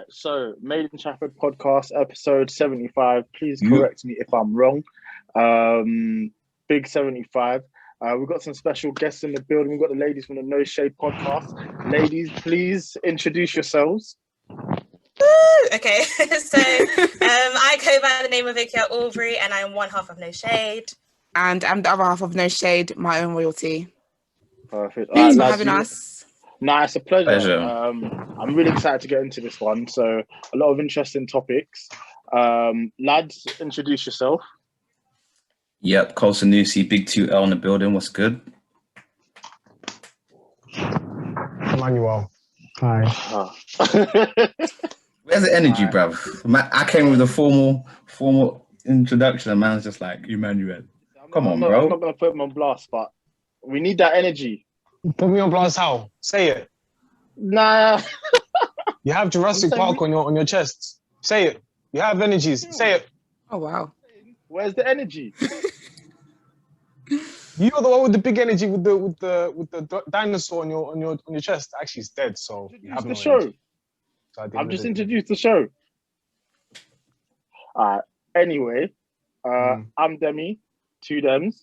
So, Made in Chafford podcast, episode 75. Please Yep. correct me if I'm wrong. Big 75. We've got some special guests in the building. We've got the ladies from the NoShade Podcast. Ladies, please introduce yourselves. Okay, so I go by the name of Vicky Aubrey, and I'm one half of NoShade. And I'm the other half of NoShade, my own royalty. Perfect. Thanks for having us. Nah, it's a pleasure. Pleasure. I'm really excited to get into this one. So, a lot of interesting topics. Lads, introduce yourself. Yep, Colson Nusi, Big 2L in the building. What's good? Emmanuel. Hi. Where's the energy, bruv? I came with a formal introduction, and man's just like, Emmanuel. Come on, bro. I'm not going to put him on blast, but we need that energy. Put me on blast how? Say it. Nah. You have Jurassic Park on your chest. Say it. You have energies. Say it. Oh, wow. Where's the energy? You're the one with the big energy with the dinosaur on your chest. Actually, it's dead, so you have no the show. energy. So I've just introduced the show. Anyway, I'm Demi, two Dems.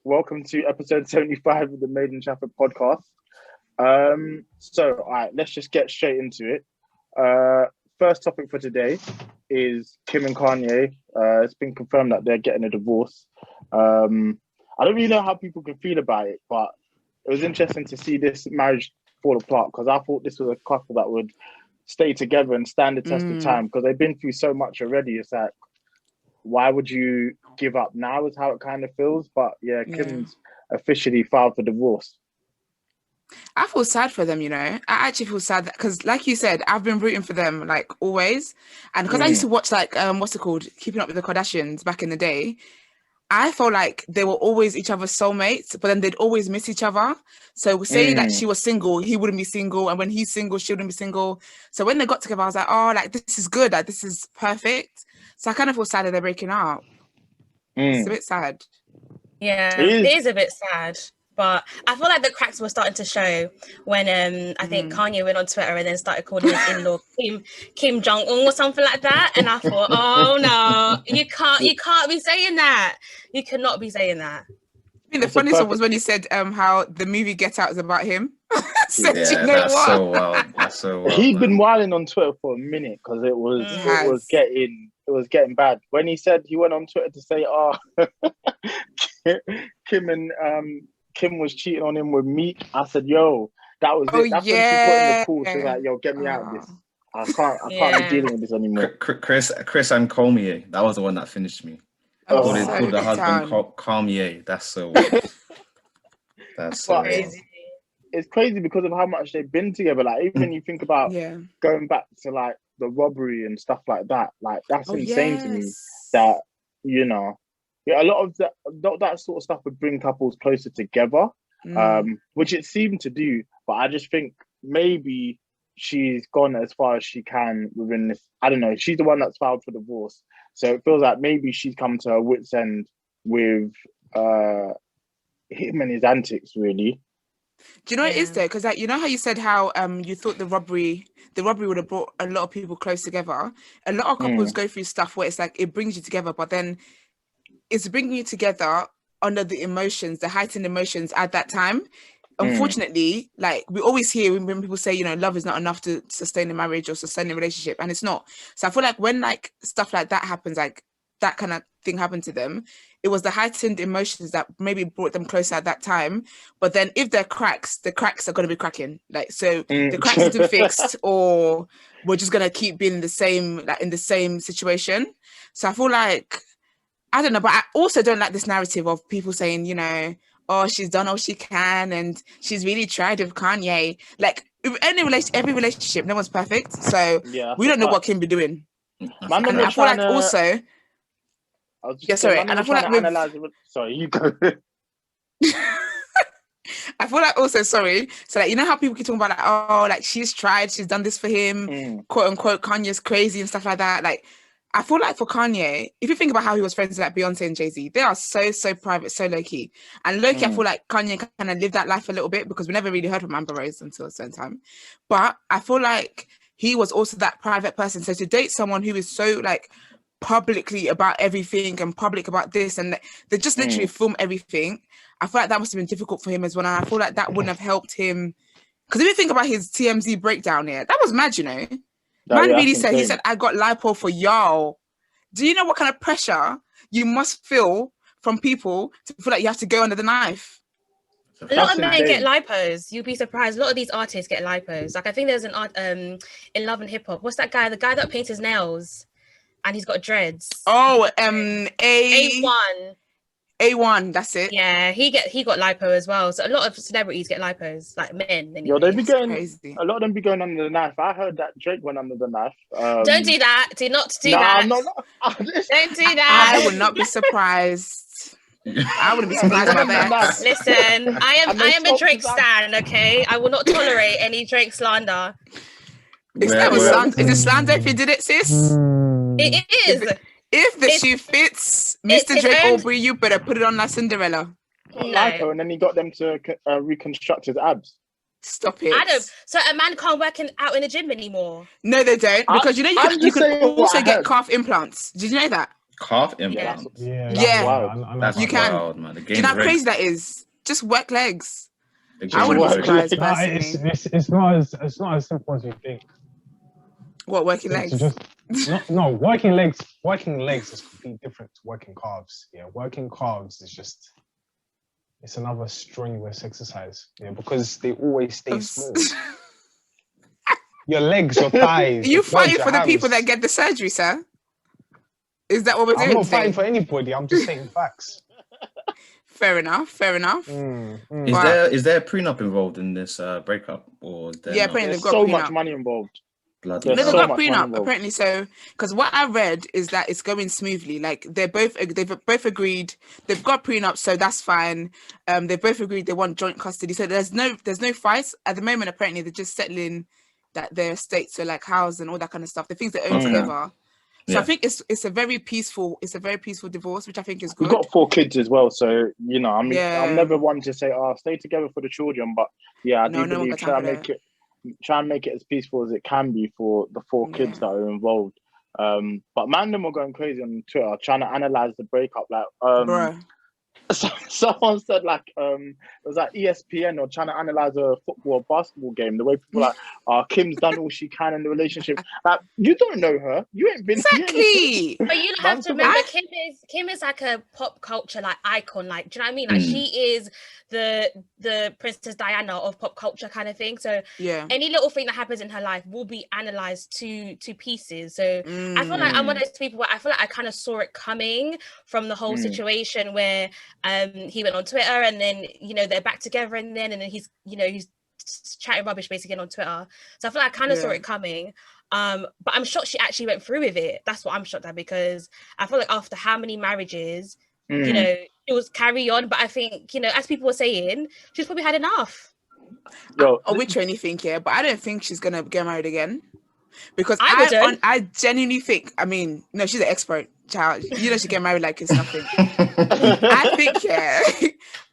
Welcome to episode 75 of the Made in Chafford podcast. All right, let's just get straight into it. First topic for today is Kim and Kanye. It's been confirmed that they're getting a divorce. I don't really know how people can feel about it, but it was interesting to see this marriage fall apart because I thought this was a couple that would stay together and stand the test of time because they've been through so much already. It's like, why would you give up now is how it kind of feels. But yeah, Kim's officially filed for divorce. I feel sad for them, you know. I actually feel sad because, like you said, I've been rooting for them like always. And because I used to watch like, what's it called? Keeping Up with the Kardashians back in the day. I felt like they were always each other's soulmates, but then they'd always miss each other. So say like she was single, he wouldn't be single. And when he's single, she wouldn't be single. So when they got together, I was like, oh, like this is good. Like this is perfect. So I kind of feel sad that they're breaking up. It's a bit sad. Yeah, it is a bit sad. But I feel like the cracks were starting to show when I think Kanye went on Twitter and then started calling his in-law Kim Jong-un or something like that. And I thought, oh no, you can't be saying that. You cannot be saying that. I mean, the funniest one was when he said how the movie Get Out is about him. So, Yeah, you know that's what? so wild. That's so wild. He'd been wilding on Twitter for a minute because it was getting bad. When he said he went on Twitter to say, "Oh, Kim was cheating on him with Meek," I said, "Yo, that was it." That's when she put in the call. She was like, "Yo, get me out of this. I can't be dealing with this anymore." Chris and Colmier. That was the one that finished me. Called the husband Kanye. That's so weird. That's so crazy. It's crazy because of how much they've been together. Like even when you think about going back to like the robbery and stuff like that, like that's insane to me. That you know, a lot of that sort of stuff would bring couples closer together, which it seemed to do. But I just think maybe she's gone as far as she can within this. I don't know. She's the one that's filed for divorce, so it feels like maybe she's come to her wit's end with him and his antics, really. Do you know what it is though? Because like, you know how you said how you thought the robbery would have brought a lot of people close together. A lot of couples go through stuff where it's like it brings you together, but then it's bringing you together under the emotions, the heightened emotions at that time. Unfortunately, like we always hear when people say, you know, love is not enough to sustain a marriage or sustain a relationship, and it's not. So I feel like when like stuff like that happens, like that kind of thing happened to them, it was the heightened emotions that maybe brought them closer at that time. But then if they're cracks, the cracks are going to be cracking. Like, so the cracks isn't fixed, or we're just going to keep being in the same situation. So I feel like, I don't know, but I also don't like this narrative of people saying, you know, oh, she's done all she can and she's really tried with Kanye. Like every relationship, no one's perfect. So we don't know what Kim be doing. And I feel like also... sorry. And I feel like sorry, you go. I feel like also, sorry. So like, you know how people keep talking about like, oh, like she's tried, she's done this for him, quote unquote, Kanye's crazy and stuff like that. Like, I feel like for Kanye, if you think about how he was friends with like Beyonce and Jay-Z, they are so private, so low-key. And low-key, I feel like Kanye kind of lived that life a little bit because we never really heard from Amber Rose until a certain time. But I feel like he was also that private person. So to date someone who is so like publicly about everything and public about this, and they just literally film everything, I feel like that must have been difficult for him as well. And I feel like that wouldn't have helped him. Because if you think about his TMZ breakdown here, that was mad, you know. Man really said, he said, I got lipo for y'all. Do you know what kind of pressure you must feel from people to feel like you have to go under the knife? A lot of men get lipos. You'd be surprised. A lot of these artists get lipos. Like I think there's an art in Love and Hip Hop. What's that guy? The guy that paints his nails and he's got dreads. Oh, A1. That's it. Yeah, he got lipo as well. So a lot of celebrities get lipos, like men. Anyway. Yo, they be going crazy. A lot of them be going under the knife. I heard that Drake went under the knife. Don't do that. Do not do that. No. Don't do that. I would not be surprised. I wouldn't be surprised about that. Listen, I am a Drake stan, okay? I will not tolerate any Drake slander. Is it slander if you did it, sis? It is. If the shoe fits, Mr. Drake Aubrey, you better put it on like Cinderella. No. And then he got them to reconstruct his abs. Stop it. Adam, so a man can't work out in the gym anymore? No, they don't. Because you can also get calf implants. Did you know that? Calf implants? Yeah. Wild. That's wild, man. The do you know how crazy that is? Just work legs. I wouldn't be surprised. It's not as simple as you think. What, working legs? Working legs is completely different to working calves. Yeah, working calves is just, it's another strenuous exercise. Yeah, because they always stay small. Your legs, your thighs. You fighting for the people that get the surgery, sir? Is that what we're doing? I'm not fighting for anybody. I'm just saying facts. Fair enough. Is there a prenup involved in this breakup, or is there apparently they've got so prenup. much money involved. They've got prenup apparently. So because what I read is that it's going smoothly. Like they've both agreed. They've got prenup, so that's fine. They both agreed they want joint custody. So there's no fights at the moment. Apparently they're just settling that their estates, so like house and all that kind of stuff. The things they own together. So I think it's a very peaceful divorce, which I think is good. We've got 4 kids as well, so you know, I'm never one to say, stay together for the children, but I do believe try and make it as peaceful as it can be for the 4 kids that are involved. But man, them were going crazy on Twitter trying to analyze the breakup. Like, someone said like it was like ESPN or trying to analyze a football or basketball game. The way people like, Kim's done all she can in the relationship. Like, you don't know her. You ain't been exactly. But you have to remember, Kim is like a pop culture like icon. Like, do you know what I mean? Like, she is the Princess Diana of pop culture kind of thing. So any little thing that happens in her life will be analyzed to pieces. So I feel like I'm one of those people where I feel like I kind of saw it coming from the whole situation where he went on Twitter and then they're back together and then he's chatting rubbish basically on Twitter. So I feel like I kind of saw it coming. But I'm shocked she actually went through with it. That's what I'm shocked at, because I feel like after how many marriages, it was carry on. But I think, as people were saying, she's probably had enough. Or which or anything, but I don't think she's gonna get married again. Because I genuinely think, she's an expert child. She get married like it's nothing. I think,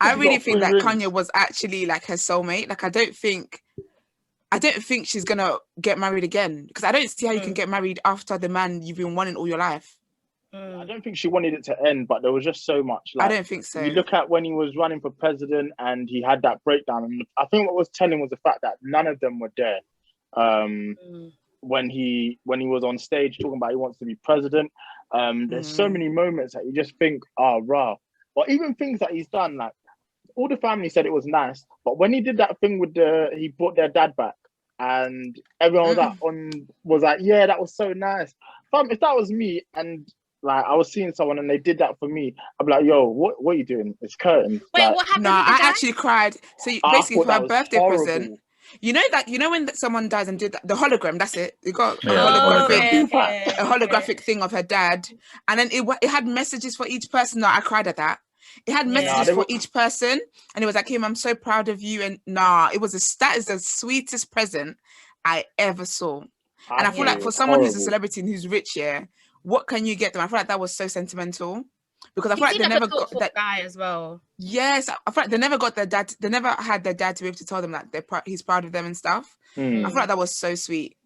I really think that Kanye was actually like her soulmate. Like I don't think she's gonna get married again, because I don't see how you can get married after the man you've been wanting all your life. I don't think she wanted it to end, but there was just so much. I don't think so. You look at when he was running for president and he had that breakdown, and I think what was telling was the fact that none of them were there. When he was on stage talking about he wants to be president, there's so many moments that you just think, rah. Or even things that he's done, like all the family said it was nice, but when he did that thing with he brought their dad back, and everyone was like, yeah, that was so nice. If that was me and like I was seeing someone and they did that for me, I'd be like, yo, what are you doing? It's curtains. Wait, like, what happened? No, I actually cried. So basically for her birthday present. When someone dies and did that, the hologram, that's it. It got a holographic thing of her dad. And then it had messages for each person. No, I cried at that. It had messages for each person. And it was like, Kim, I'm so proud of you. And that is the sweetest present I ever saw. And I feel like for someone who's a celebrity and who's rich, what can you get them? I feel like that was so sentimental. Because I feel like they never got that guy as well. Yes, I feel like they never got their dad. They never had their dad to be able to tell them that he's proud of them and stuff. I feel like that was so sweet.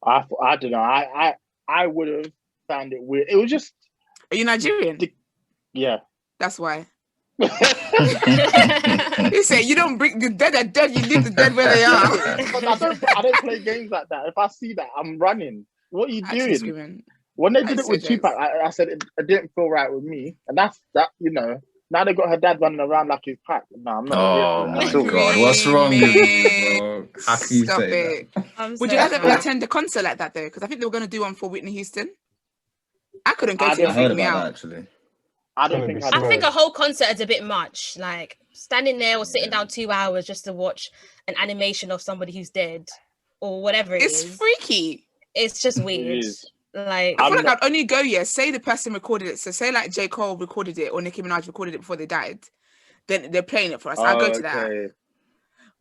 I don't know. I would have found it weird. It was just. Are you Nigerian? Yeah. That's why. He said, "You don't bring the dead are dead. You leave the dead where they are." I don't play games like that. If I see that, I'm running. What are you doing? Screaming. When they did it with Tupac, I said it didn't feel right with me, and that's that. You know, now they got her dad running around like he's packed. No, I'm not. Oh my god, what's wrong with you, bro? How can you say that? Would you guys ever attend a concert like that though? Because I think they were going to do one for Whitney Houston. I couldn't go to it. Freak me out. That, actually. I don't think. I think a whole concert is a bit much. Like standing there or sitting down 2 hours just to watch an animation of somebody who's dead or whatever it is. It's freaky. It's just weird. Like I feel like I'd only go, say the person recorded it. So say like J. Cole recorded it or Nicki Minaj recorded it before they died. Then they're playing it for us. I'll go to that.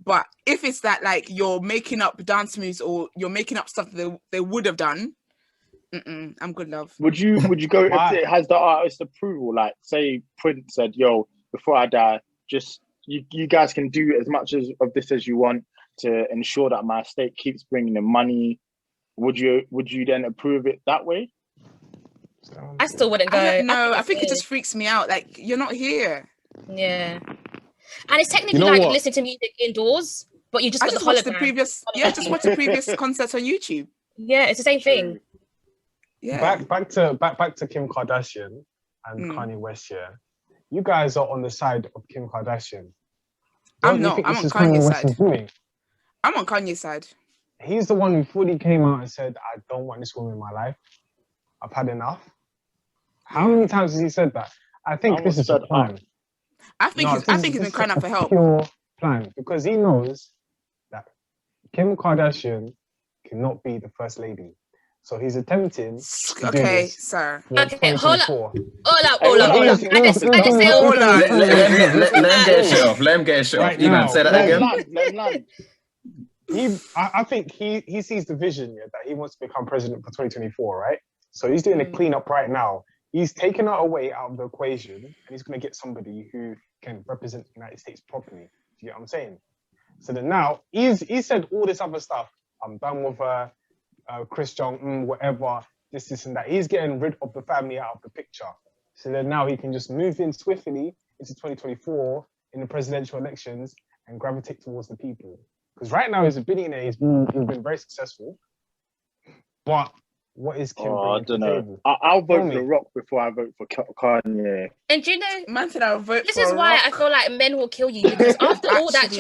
But if it's that like you're making up dance moves or you're making up stuff that they would have done, I'm good, love. Would you go if it has the artist approval? Like say Prince said, "Yo, before I die, just you guys can do as much of this as you want to ensure that my estate keeps bringing in money." Would you then approve it that way? I still wouldn't go. No, I think it just freaks me out. Like you're not here. Yeah, and it's technically like listening to music indoors, but you just got the hologram. Just watch the previous concerts on YouTube. Yeah, it's the same thing. Yeah. Back to Kim Kardashian and Kanye West. Yeah, you guys are on the side of Kim Kardashian. I'm not. I'm on Kanye's side. I'm on Kanye's side. He's the one who fully came out and said, "I don't want this woman in my life. I've had enough." How many times has he said that? I think this is a plan. I think he's been crying out for help. Pure plan, because he knows that Kim Kardashian cannot be the first lady. So he's attempting to do this. Sir. Okay, hold up. Hold up. I just say hold on. Let him get his shit off. Eman, say that again. I think he sees the vision that he wants to become president for 2024, right? So he's doing a cleanup right now. He's taken her away out of the equation, and he's going to get somebody who can represent the United States properly. Do you get what I'm saying? So then now he said all this other stuff. I'm done with Chris Jong, whatever, this and that. He's getting rid of the family out of the picture. So then now he can just move in swiftly into 2024 in the presidential elections and gravitate towards the people. Because right now he's a billionaire. He's been very successful. But what is Kim? I don't know. I'll vote for Rock before I vote for Kanye. And you know, man said I'll vote. This is why I feel like men will kill you, because after all that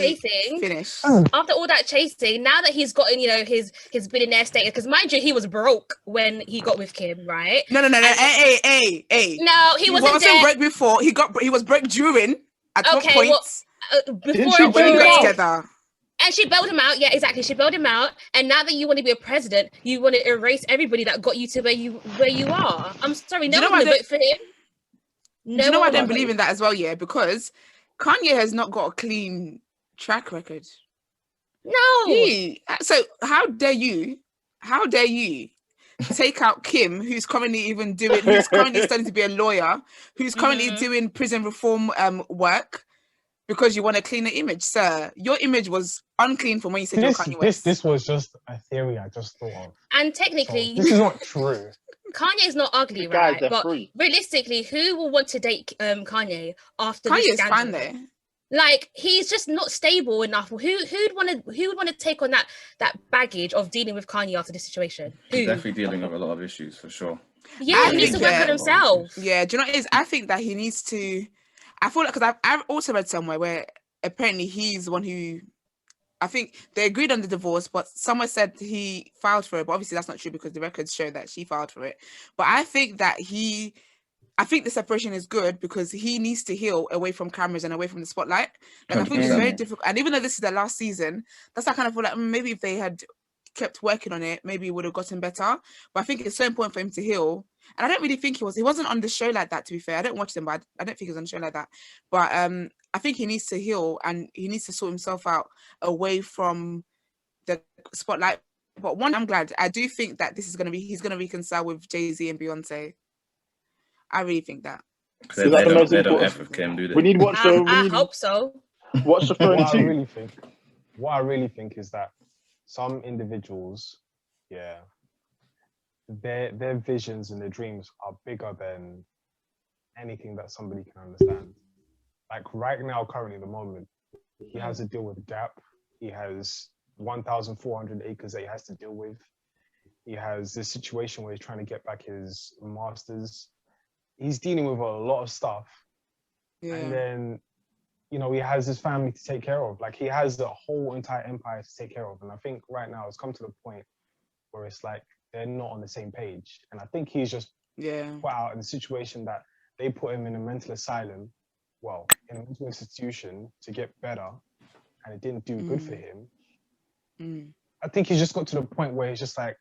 chasing, now that he's gotten, his billionaire status, because mind you, he was broke when he got with Kim, right? No. Hey. No, he wasn't broke before. He was broke during. At one point. Before together. And she bailed him out. Yeah, exactly. She bailed him out. And now that you want to be a president, you want to erase everybody that got you to where you are. I'm sorry, no one will vote for him. You know I don't believe in that as well, yeah, because Kanye has not got a clean track record. No. So how dare you take out Kim, who's currently studying to be a lawyer, who's currently doing prison reform work, because you want a cleaner image, sir. Your image was unclean from when you said you're Kanye West. This was just a theory I just thought of. And technically, this is not true. Kanye's not ugly, right? But realistically, who will want to date Kanye after this scandal? Kanye's fine though. Like, he's just not stable enough. Who'd want to take on that baggage of dealing with Kanye after this situation? He's definitely dealing with a lot of issues for sure. Yeah, he needs to work on himself. Yeah, do you know what it is? I think that he needs to. I feel like, because I've also read somewhere where apparently he's the one who, I think they agreed on the divorce, but someone said he filed for it. But obviously that's not true, because the records show that she filed for it. But I think that the separation is good, because he needs to heal away from cameras and away from the spotlight. Like, I think it's very difficult. And even though this is their last season, that's I kind of feel like maybe if they had kept working on it, maybe it would have gotten better. But I think it's so important for him to heal. And I don't really think he wasn't on the show like that, to be fair. I don't watch them, but I don't think he was on the show like that. But I think he needs to heal, and he needs to sort himself out away from the spotlight. But I'm glad. I do think that he's going to reconcile with Jay-Z and Beyonce. I really think that. They don't F with Kim, do they? We need Watch the I hope so. Watch the phone too. What I really think is that some individuals yeah, their visions and their dreams are bigger than anything that somebody can understand. Like right now, currently, at the moment, he has to deal with Gap. He has 1,400 acres that he has to deal with. He has this situation where he's trying to get back his masters. He's dealing with a lot of stuff. Yeah. And then, you know, he has his family to take care of. Like, he has the whole entire empire to take care of. And I think right now it's come to the point where it's like they're not on the same page. And I think he's just put out in a situation that they put him in a mental asylum, well, in a mental institution to get better, and it didn't do good for him. I think he's just got to the point where he's just like,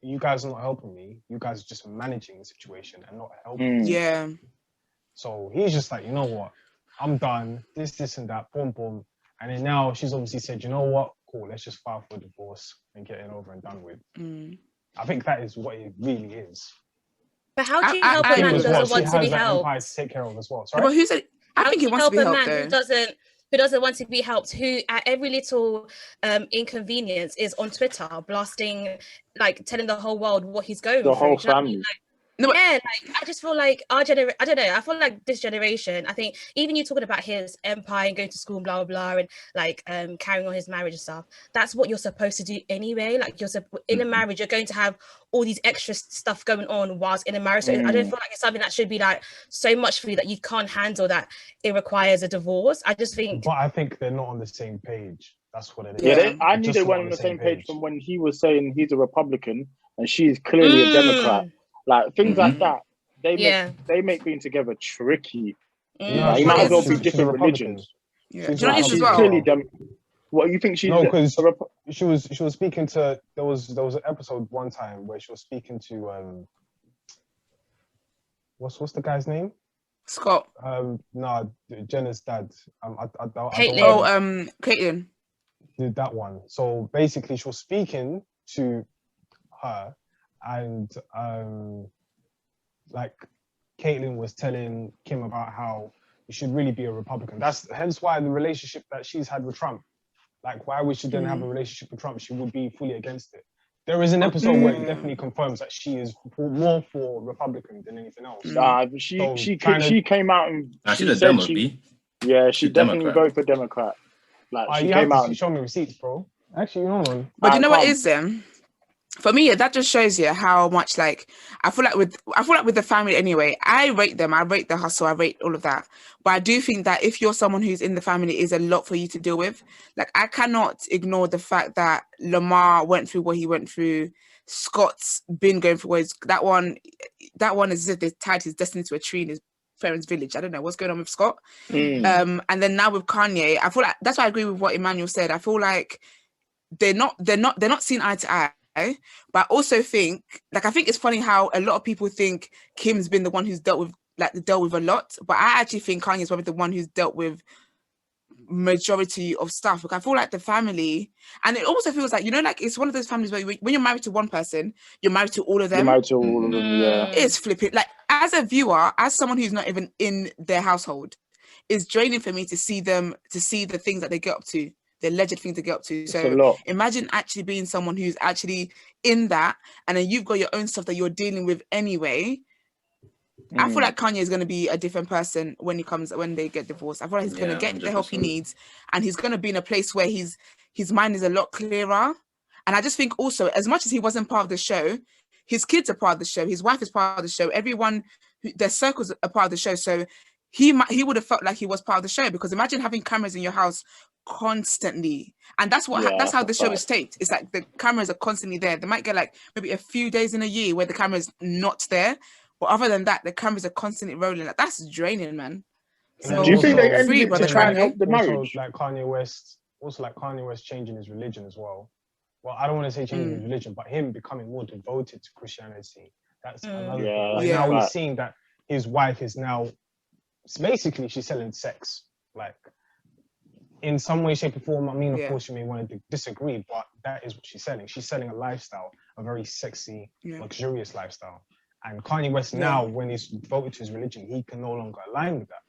you guys are not helping me. You guys are just managing the situation and not helping me. Yeah. So he's just like, you know what? I'm done. This, and that. Boom, boom. And then now she's obviously said, you know what? Cool. Let's just file for a divorce and get it over and done with. I think that is what it really is. But how do you help a man who doesn't want to be helped? Empire to take care of as well. Sorry? Well, I think he wants to be helped, who doesn't want to be helped, who at every little inconvenience is on Twitter blasting, like telling the whole world what he's going through. The whole family. I just feel like our generation, I don't know, I feel like this generation, I think even you talking about his empire and going to school and blah, blah, blah, and like carrying on his marriage and stuff, that's what you're supposed to do anyway. Like in a marriage, you're going to have all these extra stuff going on whilst in a marriage. So I don't feel like it's something that should be like so much for you that you can't handle that it requires a divorce. I just think... But I think they're not on the same page. That's what it is. Yeah, I knew they weren't on the same page from when he was saying he's a Republican and she's clearly a Democrat. Like things like that, they make being together tricky. Like, you might as well be different religions. Yeah. She's clearly what you think she's? No, because she was speaking to. There was an episode one time where she was speaking to what's the guy's name? Scott. No, Jenna's dad. Caitlin. Did that one. So basically, she was speaking to her. And like Caitlin was telling Kim about how you should really be a Republican. That's hence why the relationship that she's had with Trump, like why we should then have a relationship with Trump, she would be fully against it. There is an episode where it definitely confirms that she is more for Republican than anything else. She came out and she's a Democrat. She definitely voted for Democrat. Like she came out and show me receipts, bro. Actually, you know what? But you know what is them? For me, that just shows you how much, like, I feel like with the family anyway, I rate them, I rate the hustle, I rate all of that. But I do think that if you're someone who's in the family, is a lot for you to deal with. Like, I cannot ignore the fact that Lamar went through what he went through. Scott's been going through that one is as if they tied his destiny to a tree in his parents' village. I don't know what's going on with Scott. And then now with Kanye, I feel like that's why I agree with what Emmanuel said. I feel like they're not seen eye to eye. But I also think, I think it's funny how a lot of people think Kim's been the one who's dealt with a lot, but I actually think Kanye's probably the one who's dealt with majority of stuff. Like, I feel like the family, and it also feels like, you know, like it's one of those families where when you're married to one person, you're married to all of them. It's flipping. Like, as a viewer, as someone who's not even in their household, it's draining for me to see the things that they get up to. The alleged thing to get up to. So imagine actually being someone who's actually in that, and then you've got your own stuff that you're dealing with anyway. I feel like Kanye is going to be a different person when they get divorced. I feel like he's going to get 100%. The help he needs, and he's going to be in a place where his mind is a lot clearer. And I just think also, as much as he wasn't part of the show, his kids are part of the show. His wife is part of the show. Everyone, their circles are part of the show. So he would have felt like he was part of the show, because imagine having cameras in your house constantly, and that's how the show is taped. It's like the cameras are constantly there. They might get like maybe a few days in a year where the camera's not there, but other than that, the cameras are constantly rolling. Like, that's draining, man. So, do you think they ended to try and help the marriage? Like Kanye West changing his religion as well. Well, I don't want to say changing his religion, but him becoming more devoted to Christianity. That's another thing. Like, now we're seeing that his wife is now basically she's selling sex. Like, in some way, shape, or form. I mean, of course, you may want to disagree, but that is what she's selling. She's selling a lifestyle, a very sexy, luxurious lifestyle. And Kanye West now, when he's devoted to his religion, he can no longer align with that.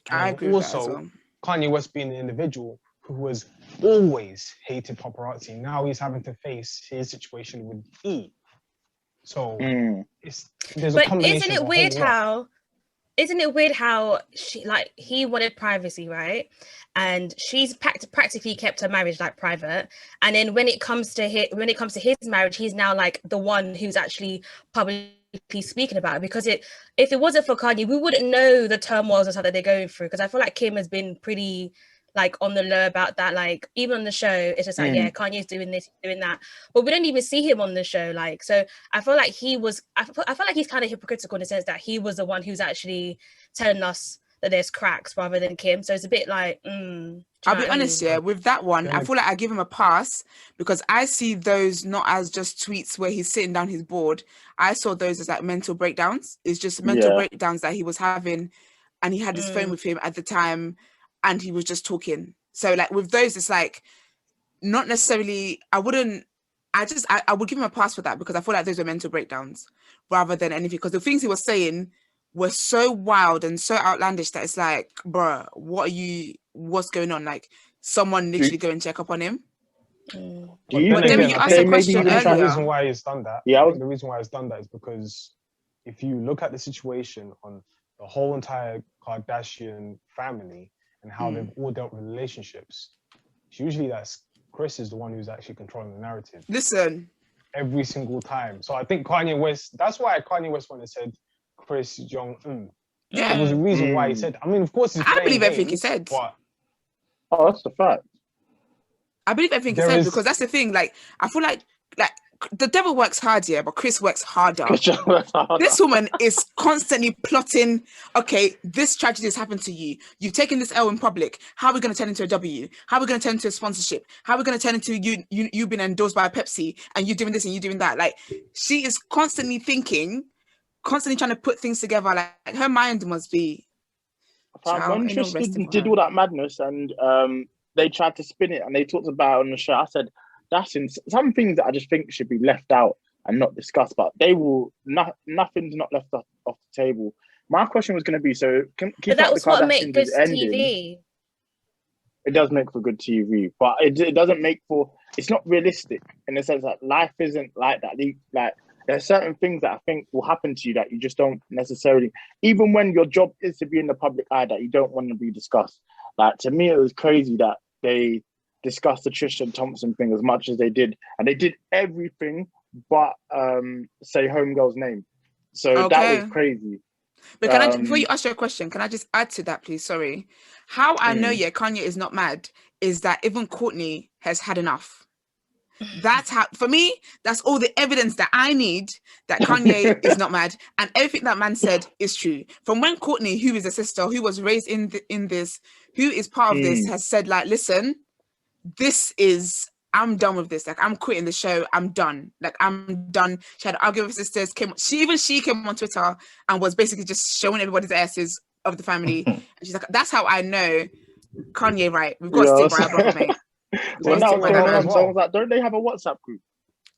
I agree with that as well. Kanye West being an individual who has always hated paparazzi. Now he's having to face his situation with E. So there's a combination. Isn't it weird how he wanted privacy, right? And she's practically kept her marriage like private. And then when it comes to his marriage, he's now like the one who's actually publicly speaking about it. Because if it wasn't for Kanye, we wouldn't know the turmoils and stuff that they're going through. Because I feel like Kim has been pretty like on the low about that. Like even on the show, it's just like, yeah, Kanye's doing this, doing that, but we don't even see him on the show. Like, so I feel like I feel like he's kind of hypocritical in the sense that he was the one who's actually telling us that there's cracks rather than Kim. So it's a bit like, I'll be honest, with that one, I feel like I give him a pass because I see those not as just tweets where he's sitting down his board. I saw those as like mental breakdowns. It's just mental breakdowns that he was having, and he had his phone with him at the time, and he was just talking. So like with those, it's like not necessarily. I would give him a pass for that because I feel like those were mental breakdowns rather than anything. Because the things he was saying were so wild and so outlandish that it's like, bruh, what's going on? Like someone literally go and check up on him. Do you think you asked a question earlier. The reason why he's done that. The reason why he's done that is because if you look at the situation on the whole entire Kardashian family and how they've all dealt with relationships, it's usually Chris is the one who's actually controlling the narrative. Listen. Every single time. So I think Kanye West, that's why Kanye West when he said Chris Jong-un. Yeah. There was a reason why he said, I mean, of course, I believe everything he said. But... Oh, that's the fact. I believe everything he said because that's the thing. Like, I feel like the devil works hard, yeah, but Chris works harder. This woman is constantly plotting, okay, this tragedy has happened to you. You've taken this L in public. How are we going to turn into a W? How are we going to turn into a sponsorship? How are we going to turn into you being endorsed by Pepsi and you doing this and you doing that? Like, she is constantly thinking, constantly trying to put things together. Like, her mind must be... When Tristan did all that madness and they tried to spin it and they talked about it on the show, I said, that's some things that I just think should be left out and not discussed, but they will nothing's not left off the table. My question was going to be, so but that was what makes good TV. It does make for good TV, but it doesn't make for. It's not realistic in the sense that life isn't like that. Like there are certain things that I think will happen to you that you just don't necessarily, even when your job is to be in the public eye, that you don't want to be discussed. Like to me, it was crazy that they discussed the Tristan Thompson thing as much as they did, and they did everything but say homegirl's name. So that was crazy. But can I, before you ask your question, can I just add to that, please? Sorry. How I know, Kanye is not mad is that even Courtney has had enough. That's how, for me, that's all the evidence that I need that Kanye is not mad. And everything that man said is true. From when Courtney, who is a sister, who was raised in this, who is part of this, has said like, listen, I'm done with this. Like, I'm quitting the show. I'm done. Like, I'm done. She had argued with her sisters. She came on Twitter and was basically just showing everybody's asses of the family. And she's like, that's how I know Kanye, right? We've got to stick by our brother, mate. Well, now what's going on? So I was like, don't they have a WhatsApp group?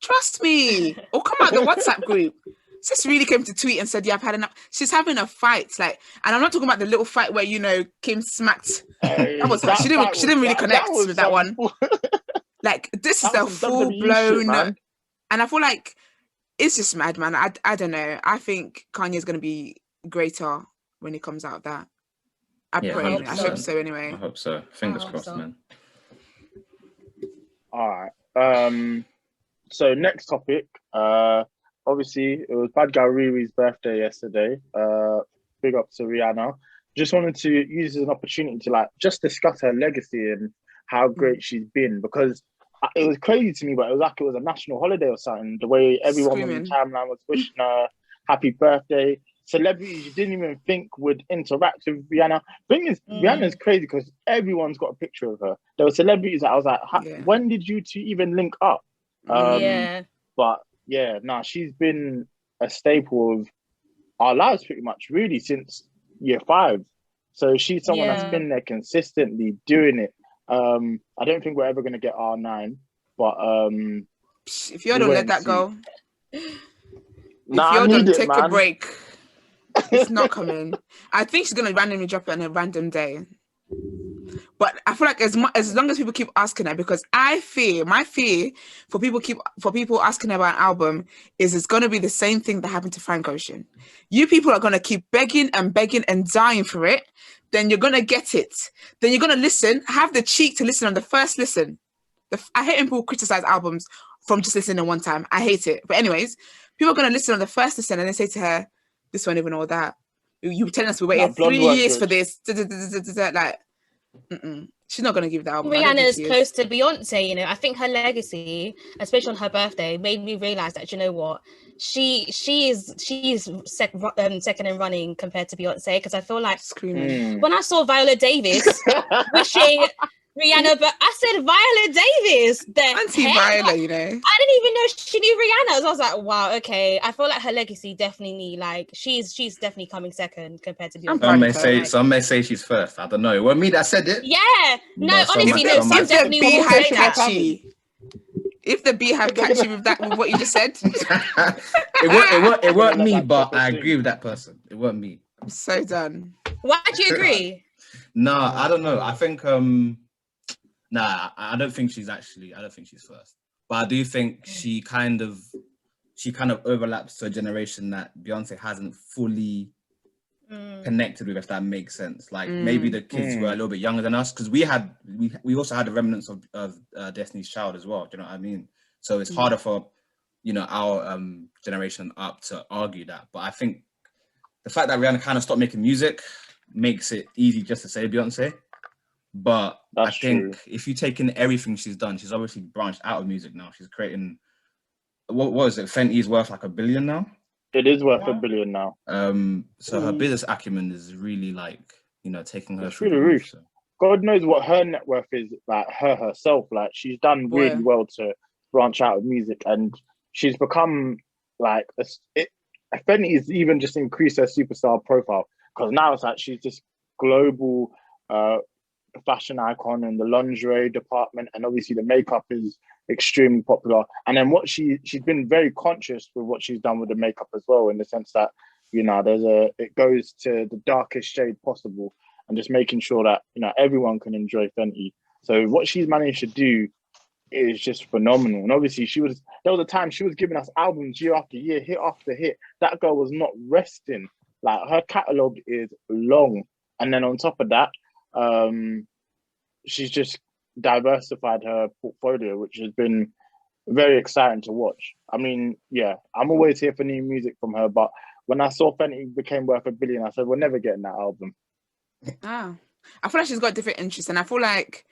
Trust me. Or come out the WhatsApp group. Sis really came to tweet and said, yeah, I've had enough. She's having a fight. Like, and I'm not talking about the little fight where, Kim smacked. She didn't really connect with that one. Like, this is the full-blown... And I feel like it's just mad, man. I don't know. I think Kanye's going to be greater when he comes out of that. I pray. I hope so anyway. I hope so. Fingers crossed, man. All right. So next topic. Obviously, it was Bad Gal Riri's birthday yesterday. Big up to Rihanna. Just wanted to use it as an opportunity to just discuss her legacy and how great she's been, because it was crazy to me, but it was like it was a national holiday or something. The way everyone on the timeline was wishing her happy birthday. Celebrities you didn't even think would interact with Rihanna. Thing is, Rihanna's crazy because everyone's got a picture of her. There were celebrities that I was like, when did you two even link up? But yeah, she's been a staple of our lives pretty much, really, since year 5. So she's someone that's been there consistently doing it. I don't think we're ever going to get R9, but if you don't let that go, if you don't take a break, it's not coming. I think she's going to randomly drop it on a random day. But I feel like as long as people keep asking her, because my fear for people asking her about an album is it's going to be the same thing that happened to Frank Ocean. You people are going to keep begging and dying for it. Then you're going to get it. Then you're going to listen, have the cheek to listen on the first listen. I hate when people criticize albums from just listening one time. I hate it. But anyways, people are going to listen on the first listen and they say to her, this won't even know that. You were telling us we waited 3 years for this. Like, she's not going to give that album. Rihanna's close to Beyonce, you know. I think her legacy, especially on her birthday, made me realize that, you know what, she's second in running compared to Beyonce, because I feel like when I saw Viola Davis wishing Rihanna, but I said Viola Davis, Viola, you know. I didn't even know she knew Rihanna. So I was like, wow, okay. I feel like her legacy definitely, like, she's definitely coming second compared to Beyonce. Some may say she's first. I don't know. It wasn't me that said it. Yeah, no, honestly, no. Some definitely will say that. If the beehive catch you with what you just said, it weren't me, but I agree with that person. It weren't me. I'm so done. Why do you agree? Nah, I don't know. I think I don't think she's first. But I do think she kind of overlaps to a generation that Beyonce hasn't fully connected with, if that makes sense. Like maybe the kids were a little bit younger than us, because we also had the remnants of Destiny's Child as well. Do you know what I mean? So it's harder for, you know, our generation up to argue that. But I think the fact that Rihanna kind of stopped making music makes it easy just to say Beyonce. But I think if you take in everything she's done, she's obviously branched out of music now. She's creating, what is it? Fenty's worth like $1 billion now. It is worth $1 billion now. So her business acumen is really, like, you know, taking her through the roof. So. God knows what her net worth is, like herself. Like, she's done really well to branch out of music, and she's become like Fenty's even just increased her superstar profile, because now it's like she's this global fashion icon in the lingerie department, and obviously the makeup is extremely popular. And then she's been very conscious with what she's done with the makeup as well, in the sense that, you know, it goes to the darkest shade possible, and just making sure that, you know, everyone can enjoy Fenty. So what she's managed to do is just phenomenal. And obviously there was a time she was giving us albums year after year, hit after hit. That girl was not resting. Like, her catalog is long. And then on top of that, she's just diversified her portfolio, which has been very exciting to watch. I mean, yeah, I'm always here for new music from her, but when I saw Fenty became worth $1 billion, I said, we're never getting that album. I feel like she's got different interests, and I feel like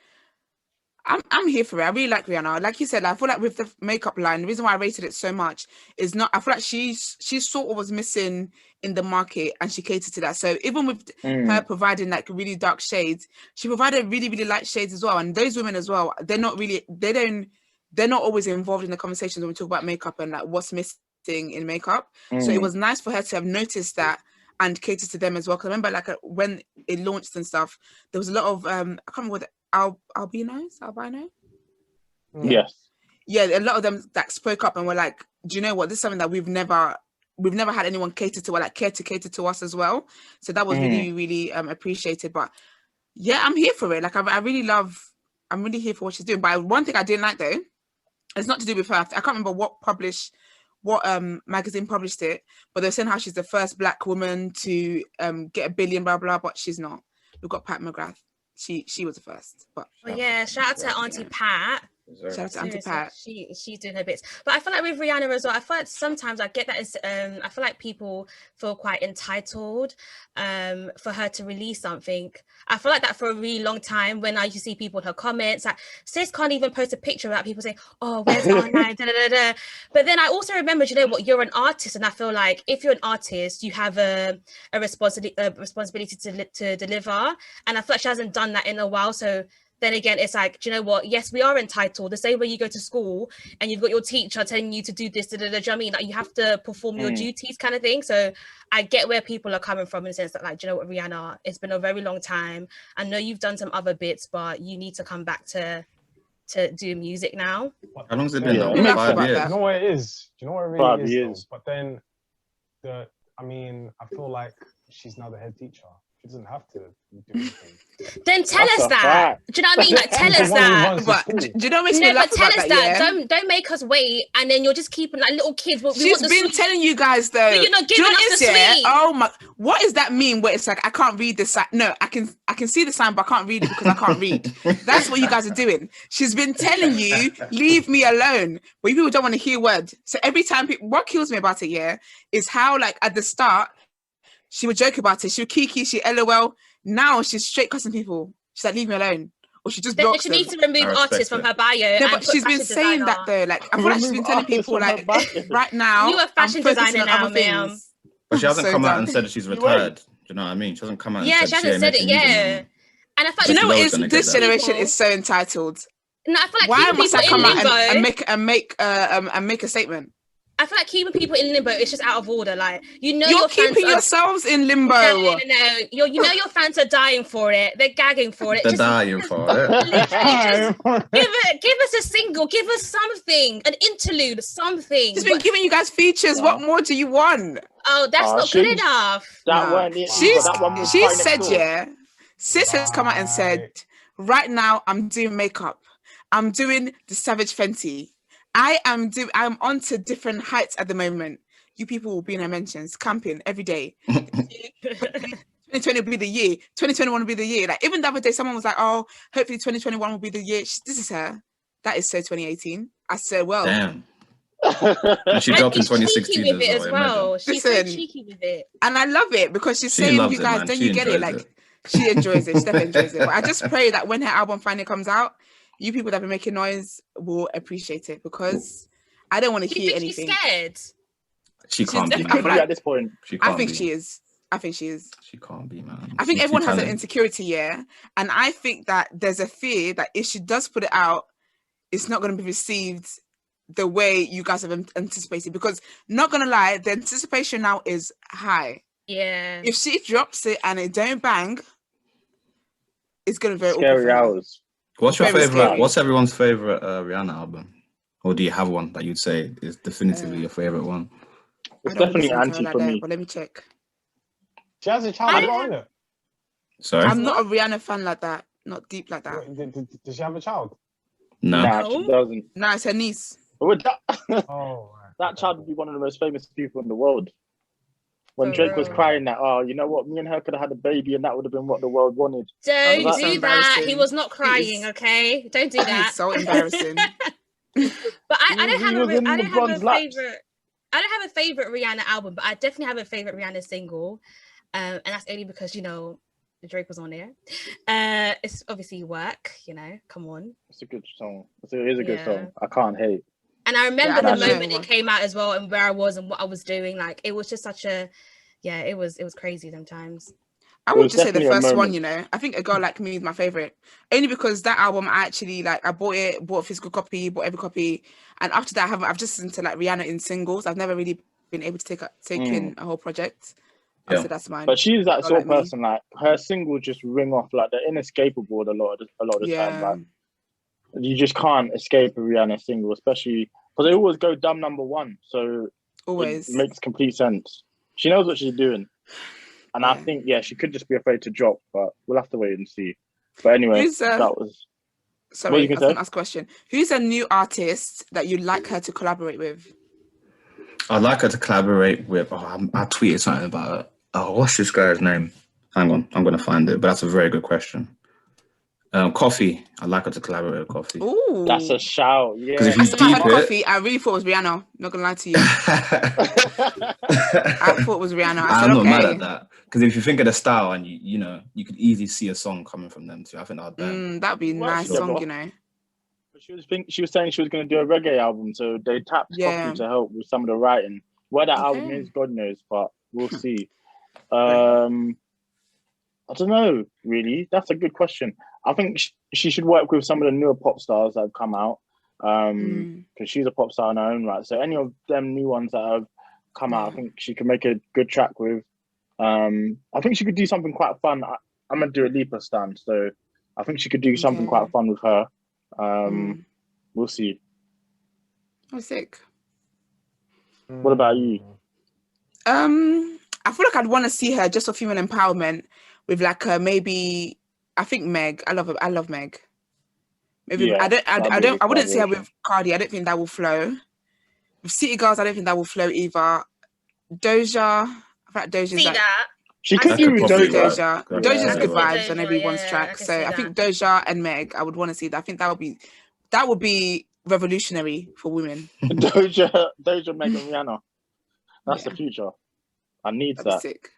I'm here for it. I really like Rihanna. Like you said, I feel like with the makeup line, the reason why I rated it so much is I feel like she sort of was missing in the market, and she catered to that. So even with her providing like really dark shades, she provided really, really light shades as well. And those women as well, they're not always involved in the conversations when we talk about makeup and like what's missing in makeup. So it was nice for her to have noticed that and cater to them as well. Because I remember like when it launched and stuff, there was a lot of I can't remember what albino. Yes. Yeah, a lot of them that spoke up and were like, do you know what, this is something that we've never had anyone cater to, or like care to cater to us as well. So that was really, really appreciated. But yeah, I'm here for it. Like I'm really here for what she's doing. But one thing I didn't like though, it's not to do with her. I can't remember what magazine published it, but they're saying how she's the first Black woman to get $1 billion, blah blah. But she's not. We've got Pat McGrath. She was the first. But yeah, shout out to Auntie Pat. Shout out to Auntie Pat. She's doing her bits. But I feel like with Rihanna as well, I feel like sometimes I get that as I feel like people feel quite entitled for her to release something. I feel like that for a really long time, when I used to see people in her comments, like, sis can't even post a picture without people saying, oh, where's R9? But then I also remember, you know what, you're an artist, and I feel like if you're an artist, you have a responsibility to deliver. And I feel like she hasn't done that in a while. So then again, it's like, do you know what? Yes, we are entitled. The same way you go to school and you've got your teacher telling you to do this, do you know what I mean? Like, you have to perform your duties kind of thing. So I get where people are coming from in the sense that, like, do you know what, Rihanna, it's been a very long time. I know you've done some other bits, but you need to come back to do music now. How long has it been? Yeah. 5 years. You know what it is? Do you know what it really 5 years. But then, I feel like she's now the head teacher. She doesn't have to do anything. Then tell us that. Do you know what I mean? Like, tell us that. But do you know what makes me laugh tell about us that? Yeah? Don't make us wait, and then you're just keeping like little kids. She's been telling you guys though. But you're not giving us the sweet. Oh my! What does that mean? Where it's like I can't read the sign. No, I can see the sign, but I can't read it because I can't read. That's what you guys are doing. She's been telling you, leave me alone. But you people don't want to hear word. So every time, what kills me about it, yeah, is how like at the start she would joke about it. She would kiki, she LOL. Now she's straight cussing people. She's like, leave me alone. Or she just blocks She them. needs to remove artists from her bio. No, but she's been saying that though. Like, I feel like she's been telling people like, right now, you a fashion designer now, ma'am. But she hasn't come out and said that she's retired. Do you know what I mean? She hasn't come out and said she hasn't said it, yeah. And I feel like, you know what is this generation is so entitled. No, I feel like why must I come out and make a statement? I feel like keeping people in limbo is just out of order. Like, you know, you're keeping yourselves in limbo. No. You know your fans are dying for it. They're gagging for it. They're dying for it. Give us a single. Give us something. An interlude. Something. She's been giving you guys features. What more do you want? Oh, that's not good enough. She said, yeah. Sis has come out and said, right now I'm doing makeup. I'm doing the Savage Fenty. I'm on to different heights at the moment. You people will be in her mentions, camping every day. 2020 will be the year. 2021 will be the year. Like even the other day, someone was like, "Oh, hopefully 2021 will be the year." This is her. That is so 2018. I said, "Well, damn." And she dropped in 2016 as well. She's so cheeky with it, and I love it because she's saying, "You guys, don't you get it?" Like she enjoys it. She definitely enjoys it. But I just pray that when her album finally comes out, you people that have been making noise will appreciate it because I don't want to hear anything. She's scared. She can't be, man. At this point. I think she is. She can't be, man. I think everyone has an insecurity, yeah. And I think that there's a fear that if she does put it out, it's not going to be received the way you guys have anticipated. Because, not going to lie, the anticipation now is high. Yeah. If she drops it and it don't bang, it's going to be very scary hours. What's your favorite? What's everyone's favorite Rihanna album, or do you have one that you'd say is definitively your favorite one? It's definitely Anti for me. But let me check. She has a child on it. Sorry, I'm not a Rihanna fan like that. Not deep like that. Does she have a child? No, she doesn't. No, it's her niece. That child would be one of the most famous people in the world. When Drake was crying that, you know what, me and her could have had a baby and that would have been what the world wanted. Don't do that. He was not crying, okay? Don't do that. It's so embarrassing. But I don't have a favorite Rihanna album, but I definitely have a favorite Rihanna single. And that's only because, you know, Drake was on there. It's obviously Work, you know, come on. It's a good song. It is a good song. I can't hate. And I remember the moment it came out as well and where I was and what I was doing. Like, it was just such a, it was crazy sometimes. I would just say the first one, you know. I think A Girl Like Me is my favorite. Only because that album, I actually, I bought a physical copy, bought every copy. And after that, I've just listened to, Rihanna in singles. I've never really been able to take in a whole project. Yeah. So that's mine. But she's that sort of person, her singles just ring off, they're inescapable a lot of the time. You just can't escape a Rihanna single, especially because they always go dumb number one. So it makes complete sense. She knows what she's doing. And I think, she could just be afraid to drop, but we'll have to wait and see. But anyway, that was... Sorry, I was going to ask a question. Who's a new artist that you'd like her to collaborate with? I'd like her to collaborate with... I tweeted something about it. What's this guy's name? Hang on, I'm going to find it, but that's a very good question. Coffee. I'd like her to collaborate with Coffee. Ooh. That's a shout, yeah. Because if you deep Coffee, I really thought it was Rihanna. Not going to lie to you. I thought it was Rihanna. I'm not mad at that. Because if you think of the style and you know, you could easily see a song coming from them too. I think that'd be a nice song, you know. She was saying she was going to do a reggae album, so they tapped Coffee to help with some of the writing. Where that album is, God knows, but we'll see. I don't know, really. That's a good question. I think she should work with some of the newer pop stars that have come out, because she's a pop star in her own right. So any of them new ones that have come out, I think she can make a good track with. I think she could do something quite fun. I'm gonna do a Lipa stand, so I think she could do something quite fun with her. We'll see. I'm sick. What about you? I feel like I'd want to see her just for female empowerment, with like maybe I think Meg. I love Meg. Maybe Yeah, I wouldn't say her with Cardi. I don't think that will flow. With City Girls, I don't think that will flow either. Doja, I feel like Doja's See like that? She could do with Doja. Yeah. Doja's good Yeah. vibes on everyone's Yeah, track. I can So see I that. think Doja and Meg, I would want to see that. I think that would be revolutionary for women. Doja, Meg, and Rihanna. That's the future. I need That'd be that. sick.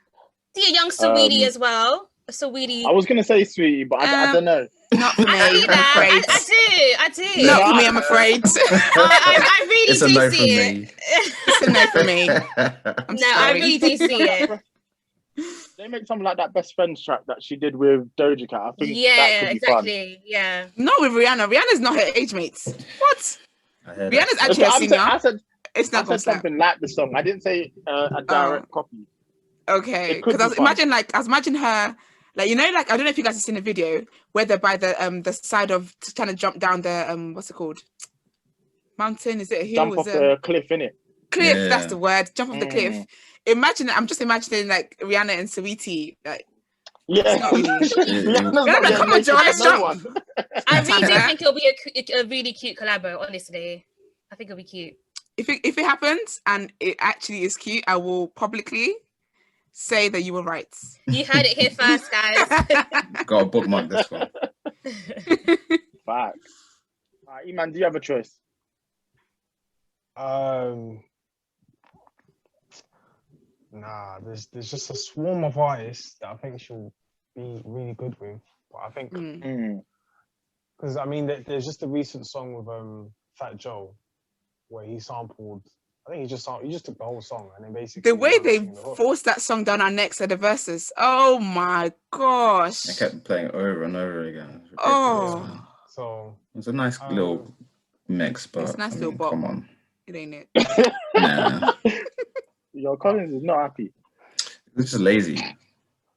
See a young Saweetie as well. A Saweetie. I was gonna say Sweetie, but I don't know. Not for me. I see I'm that. afraid. I do. Not for me, I'm afraid. I really It's a do no see from it. me. It's a no for me. I'm No, sorry. I really do see it. They make something like that Best Friends track that she did with Doja Cat. I think that Yeah, could be exactly. fun. Yeah. Not with Rihanna. Rihanna's not her age mates. What? Rihanna's actually a senior. I said Snap. something like the song. I didn't say a direct copy. Okay, It could because be fun. I was imagining her, like, you know, like, I don't know if you guys have seen the video where they're by the side of trying to jump down the what's it called? Mountain? Is it a hill? Jump off the cliff, innit? Cliff, Yeah. that's the word. Jump off the cliff. I'm just imagining like Rihanna and Saweetie, like, Yeah. it's not really. Rihanna's not Rihanna, getting come on, naked Joe, with let's no jump. one. I really do Tana. think it'll be a really cute collabo, honestly. I think it'll be cute. If it happens and it actually is cute, I will publicly say that you were right. You heard it here first, guys. Got to bookmark this one. Facts. Eman, do you have a choice? Nah, there's just a swarm of artists that I think she'll be really good with. But I think because I mean, there's just a recent song with Fat Joe where he sampled. I think he just took the whole song and then basically The way they sing the hook. forced that song down our necks at the verses. Oh my gosh. I kept playing it over and over again. It's Oh. ridiculous, man. So It's a nice little mix, but It's a nice I mean, little bop. come on. It ain't it. Nah, Your Collins is not happy. it's just lazy.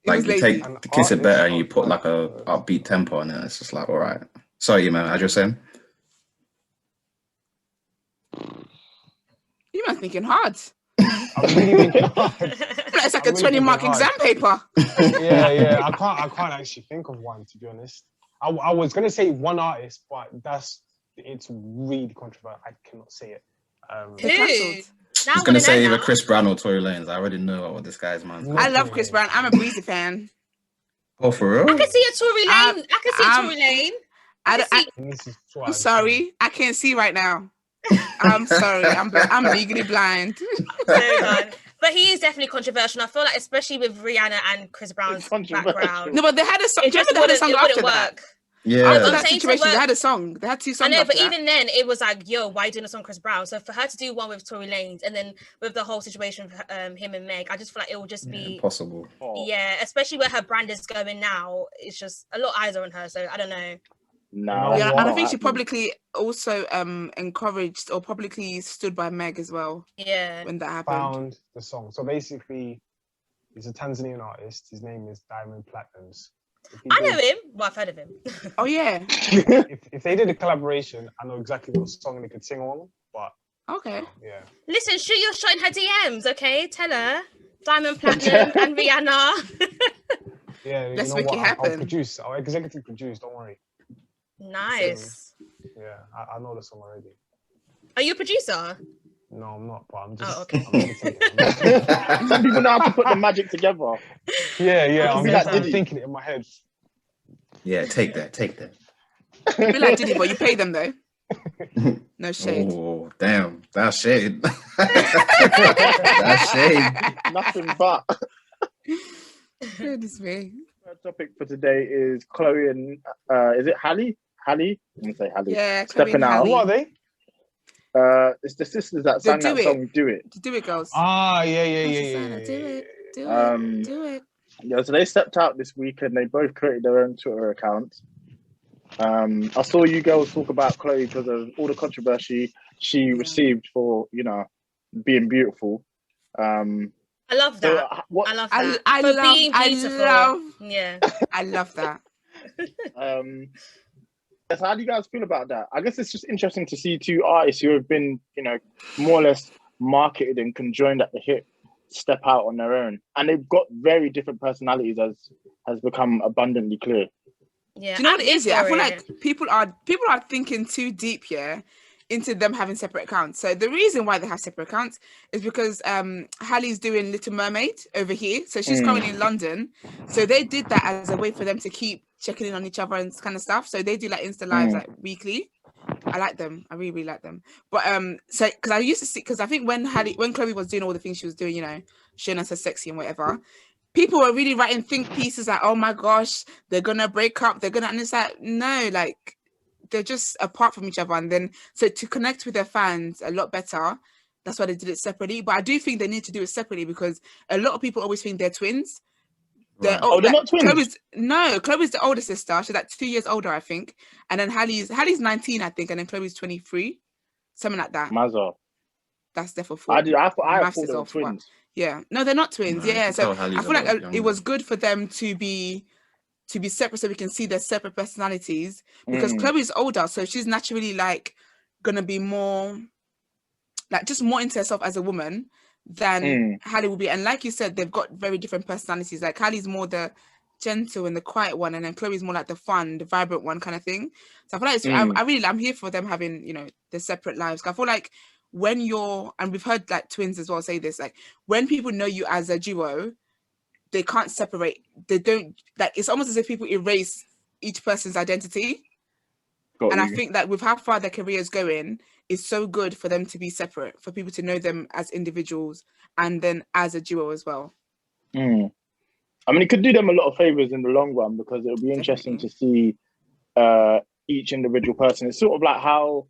Like was you lazy. take the Kiss It Better and you put like a upbeat tempo on it. It's just like, all right. Sorry, man. As you're saying. You must thinking hard. I'm really thinking hard. It's like I'm a really 20-mark thinking exam paper. Yeah. I can't actually think of one, to be honest. I was gonna say one artist, but it's really controversial. I cannot say it. They're cancelled. Now I was I gonna wanna say know either now. Chris Brown or Tory Lanez. I already know what this guy's man's. No. I love Chris Brown. I'm a Breezy fan. Oh, for real? I can see a Tory Lane. I can see a Tory Lane. I'm sorry. I can't see right now. I'm sorry. I'm legally blind. So done. But he is definitely controversial. I feel like, especially with Rihanna and Chris Brown's background, No, but they had a song. it just wouldn't work. Yeah. After that saying to situation, work- they had a song. They had two I songs. know, but after that. even then, it was like, yo, why doing a song Chris Brown? So for her to do one with Tory Lanez, and then with the whole situation with him and Meg, I just feel like it will just be Impossible. Yeah, especially where her brand is going now. It's just a lot of eyes are on her. So I don't know. No. Yeah, and I think she publicly also encouraged or publicly stood by Meg as well. Yeah. When that happened. Found the song. So basically, he's a Tanzanian artist. His name is Diamond Platnumz. I know him. Well, I've heard of him. Oh yeah. If they did a collaboration, I know exactly what song they could sing on. But okay. Yeah. Listen, shoot your shot in her DMs, okay? Tell her Diamond Platinum and Rihanna. Yeah, let's you know make what? it happen. I'll produce. I'll executive produce. Don't worry. Nice. Yeah, I know the song already. Are you a producer? No, I'm not. But I'm just. Oh, okay. I'm meditating. Some people know how to put the magic together. Yeah. I'm Be like I'm Diddy. thinking it in my head. Yeah, take that. You be like Diddy, but you pay them though. No shade. Oh, damn. That's shade. That's shade. Nothing but. Goodness me. Our topic for today is Chloe and is it Halle? Halle? I'm gonna say Halle. Yeah, Chloe Stepping and out. Halle. Who are they? It's the sisters that sang Do that It. song "Do It." Do it, girls. Ah, yeah. Do it. Do it. Yeah, so they stepped out this week and they both created their own Twitter accounts. I saw you girls talk about Chloe because of all the controversy she received for, being beautiful. I love that. I love that. I For love. being I beautiful. love. Yeah. I love that. So how do you guys feel about that? I guess it's just interesting to see two artists who have been, more or less marketed and conjoined at the hip step out on their own, and they've got very different personalities, as has become abundantly clear. Yeah, do you know what it is? Yeah, I feel like people are thinking too deep into them having separate accounts. So the reason why they have separate accounts is because Halle's doing Little Mermaid over here, so she's currently in London. So they did that as a way for them to keep checking in on each other and kind of stuff. So they do like Insta lives like weekly. I like them. I really, really like them. But so because I used to see, because I think when Chloe was doing all the things she was doing, you know, showing us her sexy and whatever, people were really writing think pieces like, oh my gosh, they're gonna break up, and it's like, no, like they're just apart from each other. And then so to connect with their fans a lot better, that's why they did it separately. But I do think they need to do it separately because a lot of people always think they're twins. Right. They're not twins. Chloe's the older sister. She's like 2 years older, I think. And then Halle's 19, I think, and then Chloe's 23, something like that. Mazza. That's definitely 4. I thought they were twins. Yeah, no, they're not twins. No, Yeah, so I feel like it was good for them to be separate, so we can see their separate personalities. Because Chloe's older, so she's naturally like gonna be more, like just more into herself as a woman than Halle will be. And like you said, they've got very different personalities. Like Halle's more the gentle and the quiet one, and then Chloe's more like the fun, the vibrant one kind of thing. So I feel like I'm here for them having, you know, the separate lives. I feel like when you're, and we've heard like twins as well say this, like when people know you as a duo, they can't separate. They don't, like, it's almost as if people erase each person's identity. I think that with how far their career is going, it's so good for them to be separate, for people to know them as individuals and then as a duo as well. I mean, it could do them a lot of favors in the long run because it'll be interesting to see each individual person. It's sort of like how,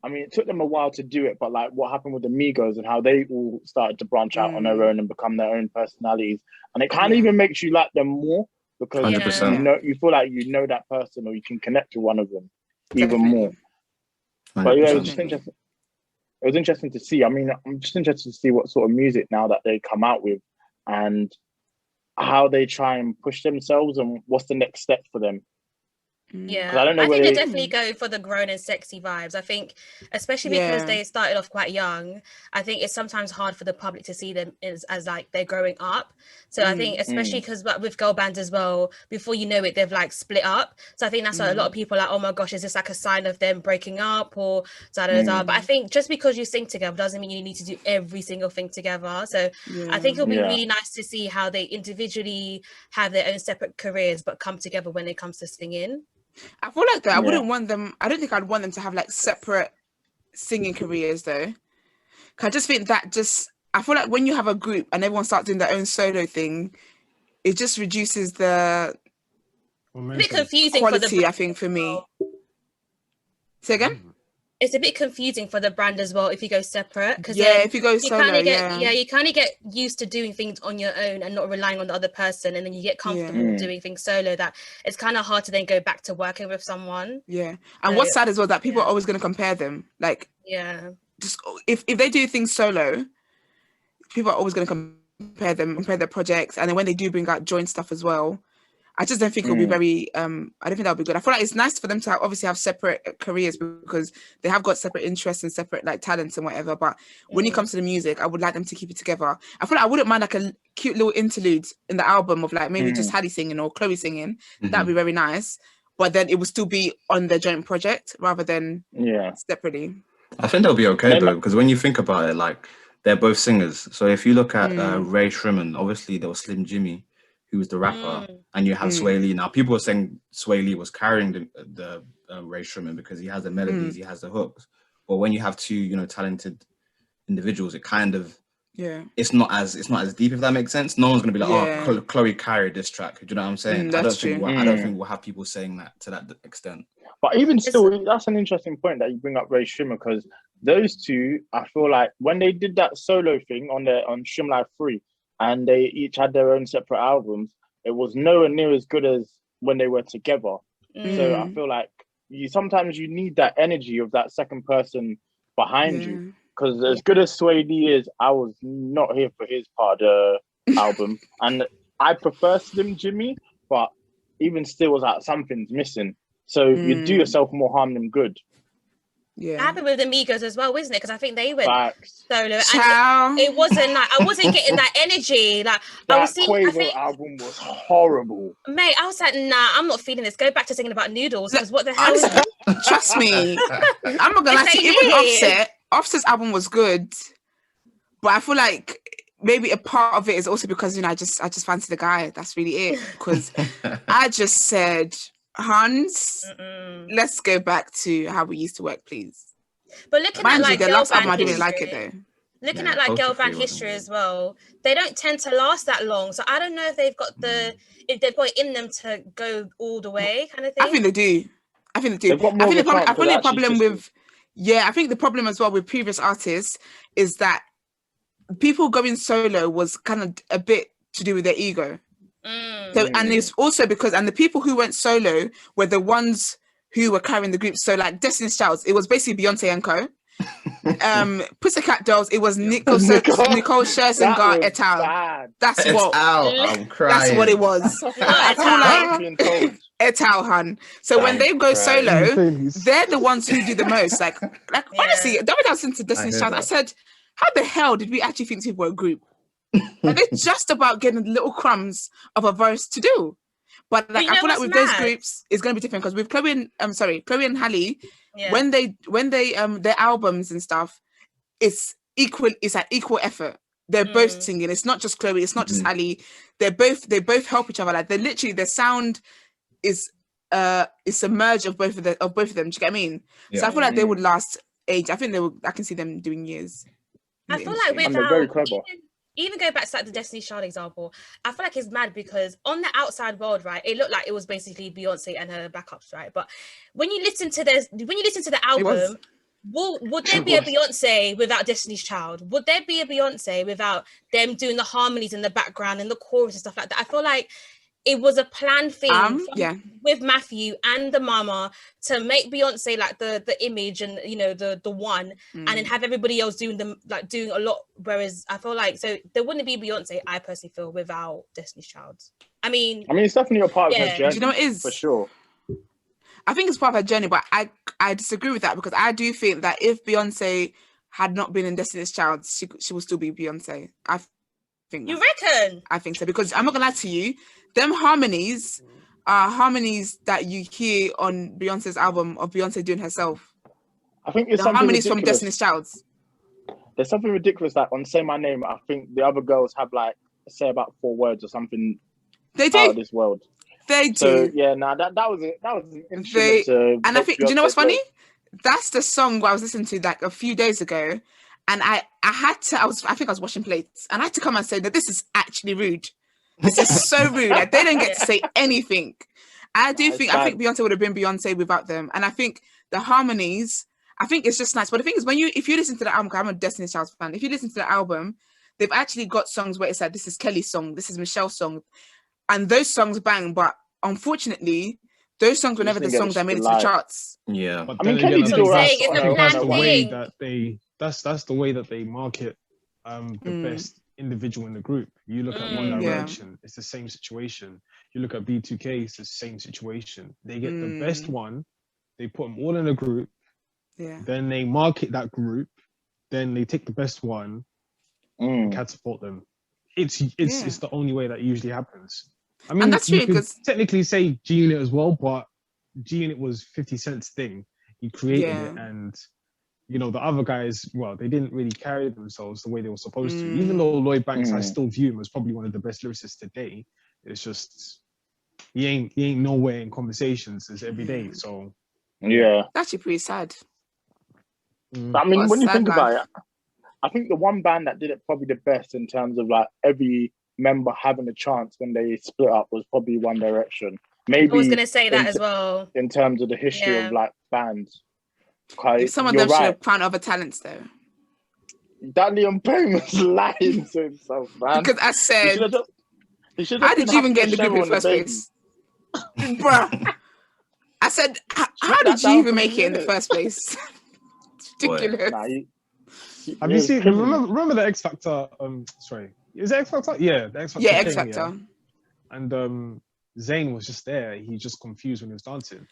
I mean, it took them a while to do it, but like what happened with the Migos and how they all started to branch out on their own and become their own personalities. And it kind of even makes you like them more because 100%. you feel like you know that person or you can connect to one of them even more. 100%. But yeah, it was just interesting. It was interesting to see. I mean, I'm just interested to see what sort of music now that they come out with and how they try and push themselves and what's the next step for them. Yeah, I don't know. I think they definitely go for the grown and sexy vibes. I think, especially because they started off quite young, I think it's sometimes hard for the public to see them as like they're growing up. So I think, especially because with girl bands as well, before you know it, they've like split up. So I think that's why a lot of people are like, oh my gosh, is this like a sign of them breaking up or da da da? But I think just because you sing together doesn't mean you need to do every single thing together. So I think it'll be really nice to see how they individually have their own separate careers but come together when it comes to singing. I feel like that. I wouldn't want them. I don't think I'd want them to have like separate singing careers though. I just think that I feel like when you have a group and everyone starts doing their own solo thing, it just reduces the a bit confusing quality. For the I think for me. Say again. It's a bit confusing for the brand as well if you go separate. Because if you go solo, you kind of get used to doing things on your own and not relying on the other person, and then you get comfortable doing things solo. That it's kind of hard to then go back to working with someone. Yeah, and what's sad as well that people are always going to compare them. Like, just if they do things solo, people are always going to compare their projects, and then when they do bring out joint stuff as well. I just don't think it'll be very, I don't think that'll be good. I feel like it's nice for them to obviously have separate careers because they have got separate interests and separate like talents and whatever. But when it comes to the music, I would like them to keep it together. I feel like I wouldn't mind like a cute little interlude in the album of like maybe just Halle singing or Chloe singing. That'd be very nice. But then it would still be on their joint project rather than separately. I think they'll be okay though, because when you think about it, like they're both singers. So if you look at Ray Shrimon, obviously there was Slim Jimmy, who was the rapper, and you have Sway Lee. Now, people were saying Sway Lee was carrying the Ray Shrimon because he has the melodies, he has the hooks. But when you have two, talented individuals, it kind of it's not as deep, if that makes sense. No one's gonna be like, oh, Chloe carried this track. Do you know what I'm saying? I don't think we'll have people saying that to that extent. But even still, that's an interesting point that you bring up Ray Shrimon, because those two, I feel like when they did that solo thing on Shrimon Live 3. And they each had their own separate albums, it was nowhere near as good as when they were together. So I feel like sometimes you need that energy of that second person behind you. Because as good as Sway Lee is, I was not here for his part of the album. And I prefer Slim Jimmy, but even still was like something's missing. So you do yourself more harm than good. It happened with the Migos as well, isn't it? Because I think they went solo, Ciao. and it wasn't like I wasn't getting that energy. Like that I was seeing, Quavo album was horrible. Mate, I was like, nah, I'm not feeling this. Go back to singing about noodles. Because what the hell? Trust me, I'm not gonna lie to you. Even Offset's album was good, but I feel like maybe a part of it is also because, you know, I just fancy the guy. That's really it. Because I just said, Hans, let's go back to how we used to work, please. But looking at like the last album, I didn't history, like it though. Looking at like girl band history as well, they don't tend to last that long. So I don't know if they've got if they've got it in them to go all the way, kind of thing. I think they do. I think the problem as well with previous artists is that people going solo was kind of a bit to do with their ego. So, and it's also because, and the people who went solo were the ones who were carrying the group. So like Destiny's Child, it was basically Beyonce and co. Pussycat Dolls, it was Nicole Scherzinger et al. That's what. I'm crying. That's what it was. Et al. Hun. So when they go solo, they're the ones who do the most. Like honestly, the other day I was into Destiny's Child, I said, how the hell did we actually think people were a group? Like, they're just about getting little crumbs of a verse to do. But like, I feel like with those groups, it's going to be different because with Chloe and Halle, when they their albums and stuff, it's equal. It's at equal effort. They're both singing. It's not just Chloe. It's not just Halle. They both help each other. Like they literally, their sound is it's a merge of both of them. Do you get what I mean? Yeah. So I feel like they would last age. I think they would. I can see them doing years. I feel like without even go back to like the Destiny's Child example, I feel like it's mad because on the outside world, right, it looked like it was basically Beyonce and her backups, right? But when you listen to the album, would there be a Beyonce without Destiny's Child? Would there be a Beyonce without them doing the harmonies in the background and the chorus and stuff like that? I feel like it was a planned thing with Matthew and the mama to make Beyonce like the image and, you know, the one, and then have everybody else doing a lot. Whereas I feel like, so there wouldn't be Beyonce, I personally feel, without Destiny's Child. I mean, it's definitely a part of her journey. Do you know what it is? For sure. I think it's part of her journey, but I disagree with that because I do think that if Beyonce had not been in Destiny's Child, she would still be Beyonce. I think. You reckon? I think so, because I'm not gonna lie to you, them harmonies are harmonies that you hear on Beyonce's album of Beyonce doing herself. I think it's the harmonies ridiculous. From Destiny's Child. There's something ridiculous that on Say My Name, I think the other girls have like say about 4 words or something. They do. Out of this world. They do. So, yeah, that was an interesting. And I think, do you know what's funny? That's the song I was listening to like a few days ago, and I had to. I think I was washing plates, and I had to come and say that this is actually rude. This is so rude. Like they don't get to say anything. I think Beyonce would have been Beyonce without them, and I think the harmonies. I think it's just nice. But the thing is, if you listen to the album, I'm a Destiny's Child fan. If you listen to the album, they've actually got songs where it's like, this is Kelly's song, this is Michelle's song, and those songs bang. But unfortunately, those songs were never the songs that made it to the charts. Yeah, but I mean, Kelly did all right. That's the way that they market the best individual in the group. You look at One Direction, it's the same situation. You look at B2K, it's the same situation. They get the best one, they put them all in a group, then they market that group, then they take the best one and catapult them. It's the only way that usually happens. I mean, and that's true, because technically say G-Unit as well, but G-Unit was 50 Cent's thing. He created it, and you know, the other guys, well, they didn't really carry themselves the way they were supposed to. Even though Lloyd Banks, I still view him as probably one of the best lyricists today. It's just he ain't nowhere in conversations. It's every day. So that's actually pretty sad. I mean, when you think about it, I think the one band that did it probably the best in terms of like every member having a chance when they split up was probably One Direction. Maybe I was gonna say that as well. In terms of the history of like bands. Some of them should have found other talents though. That Liam Payne was lying to himself, man. Because I said, how did you even get in the group in the first place? Bruh. I said, how did you even make it in the first place? Ridiculous. Have you seen, remember the X Factor, sorry, is it X Factor? Yeah, the X Factor. Yeah, X Factor. And Zayn was just there. He just confused when he was dancing.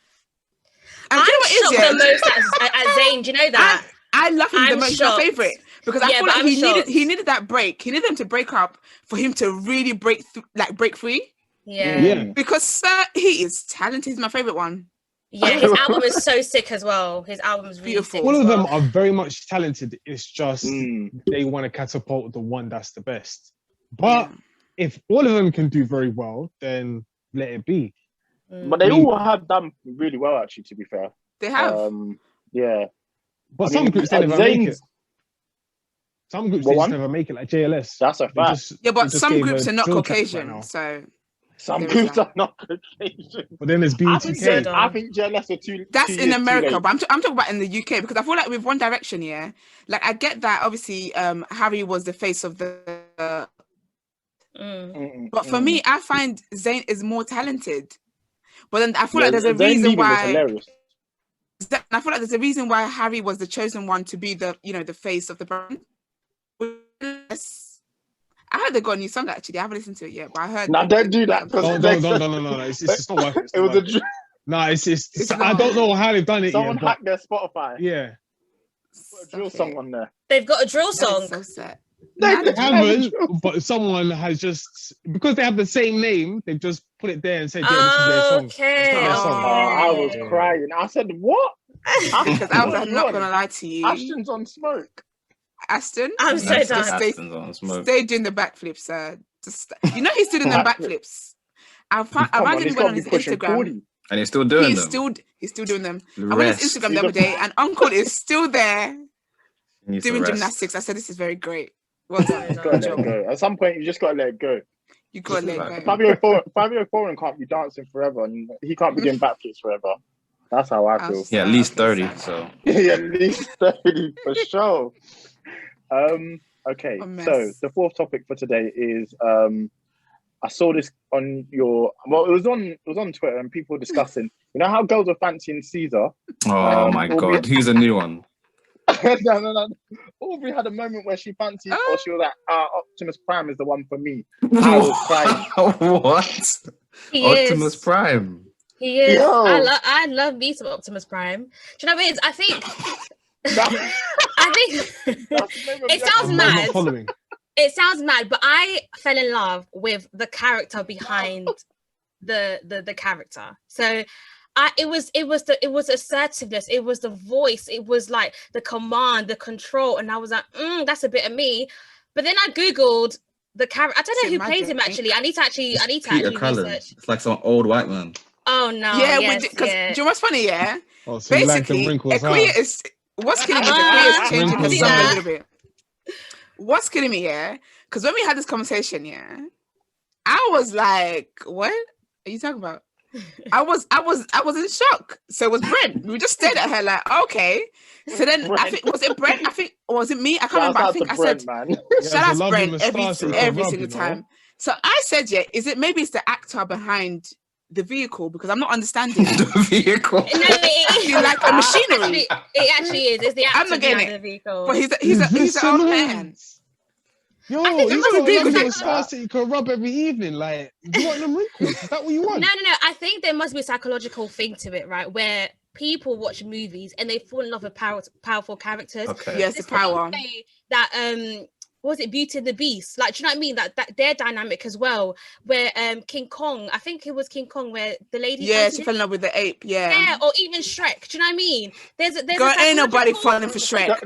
And I'm you know what shocked it is, the most at Zayn. Do you know that? I love him the I'm most. He's my shocked. favorite because I feel like I'm shocked. he needed that break. He needed them to break up for him to really break free. Yeah. Because sir, he is talented. He's my favorite one. Yeah, his album is so sick as well. His album is really Beautiful. sick. All as of well. them are very much talented. It's just they want to catapult the one that's the best. But if all of them can do very well, then let it be. But they all have done really well, actually, to be fair. They have. Yeah. But some groups they never make it. Some groups they just never make it, like JLS. That's a fact. But some groups are not Caucasian, so some groups are not Caucasian. But then there's BTK. I think JLS are too. That's in America, but I'm talking about in the UK because I feel like with One Direction, like I get that obviously Harry was the face of the. But for me, I find Zayn is more talented. But then I feel like there's a reason why. I feel like there's a reason why Harry was the chosen one to be the face of the brand. I heard they got a new song actually. I haven't listened to it yet, but I heard. No, don't do that. No. It's not working. It was a dream. No, it's I don't know how they've done it. Someone hacked their Spotify. Yeah. Put a drill song on there. They've got a drill song. So sad. They haven't, but someone has just because they have the same name, they've just put it there and said, "Yeah, this is their song." Okay. It's not their song. I was crying. I said, "What?" Because I was not gonna lie to you. Ashton's on smoke. Aston, I'm so done. Stay doing the backflips, sir. Just he's doing the backflips. I randomly went on his Instagram, 40. And he's still doing them. He's still doing them. I went on his Instagram the other day, and Uncle is still there doing gymnastics. I said, "This is very great." Well done. Gotta let it go. At some point, you just gotta let it go. You gotta let it go. Fabio Foreign can't be dancing forever, and he can't be doing backflips forever. That's how I feel. Yeah, at least 30. So yeah, at least 30 for sure. Okay, so the fourth topic for today is I saw this on your it was on Twitter and people were discussing. You know how girls are fancying Caesar? Oh my god, he's a new one. No. Aubrey had a moment where she fancied, or she was like, Optimus Prime is the one for me. I was crying. What? Optimus Prime. He is. I love me some Optimus Prime. Do you know what it is? I think it sounds mad. It sounds mad, but I fell in love with the character behind the character. So it was assertiveness, it was the voice, it was like the command, the control, and I was like, that's a bit of me. But then I googled the character. I don't know who plays him actually. I need to actually research. It's like some old white man. Oh no! Yeah, because do you know what's funny? Yeah, so basically, Akuya is what's killing me. Akuya is changing the song a little bit. What's killing me? Yeah, because when we had this conversation, I was like, "What are you talking about?" I was in shock. So it was Brent. We just stared at her like, okay. So then I think was it Brent? I think was it me? I can't remember. I think I said shout out Brent every single time. So I said, maybe it's the actor behind the vehicle because I'm not understanding the vehicle. No, it is like a machinery. It actually is. It's the actor I'm not getting behind the vehicle. But he's an old man. Yo, you got stars that you can rub every evening. Like, do you want them wrinkles? Is that what you want? No. I think there must be a psychological thing to it, right? Where people watch movies and they fall in love with powerful characters. Okay. Yes, the power. That was it Beauty and the Beast? Like, do you know what I mean? That their dynamic as well. Where King Kong, I think it was King Kong, where the lady. Yeah, she fell in love with the ape. Yeah, or even Shrek. Do you know what I mean? There's ain't nobody falling for Shrek.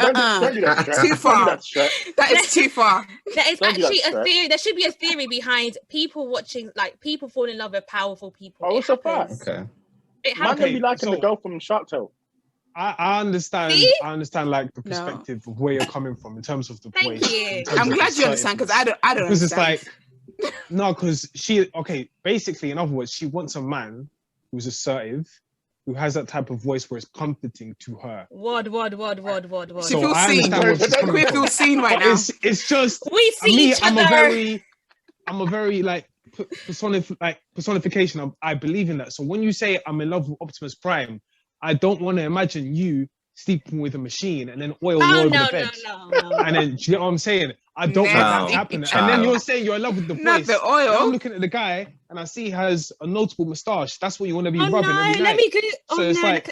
Too far. That is too far. There is actually a theory. There should be a theory behind people watching, like people fall in love with powerful people. Oh, what's a fact? Okay. It might be liking the girl from Shark Tale. I understand. See? I understand, like the perspective of where you're coming from in terms of the voice. Thank you. I'm glad you understand because I don't because understand. It's like no, because basically, in other words, she wants a man who's assertive, who has that type of voice where it's comforting to her. Word. She feels seen. We feel seen right now. It's just we see each other. I'm a very like personification. I believe in that. So when you say I'm in love with Optimus Prime, I don't want to imagine you sleeping with a machine and then oil all over the bed. No. And then, do you get what I'm saying? I don't want that to happen. And then you're saying you're in love with the voice. Not the oil. Now I'm looking at the guy and I see he has a notable moustache. That's what you want to be rubbing every night. Let me Google.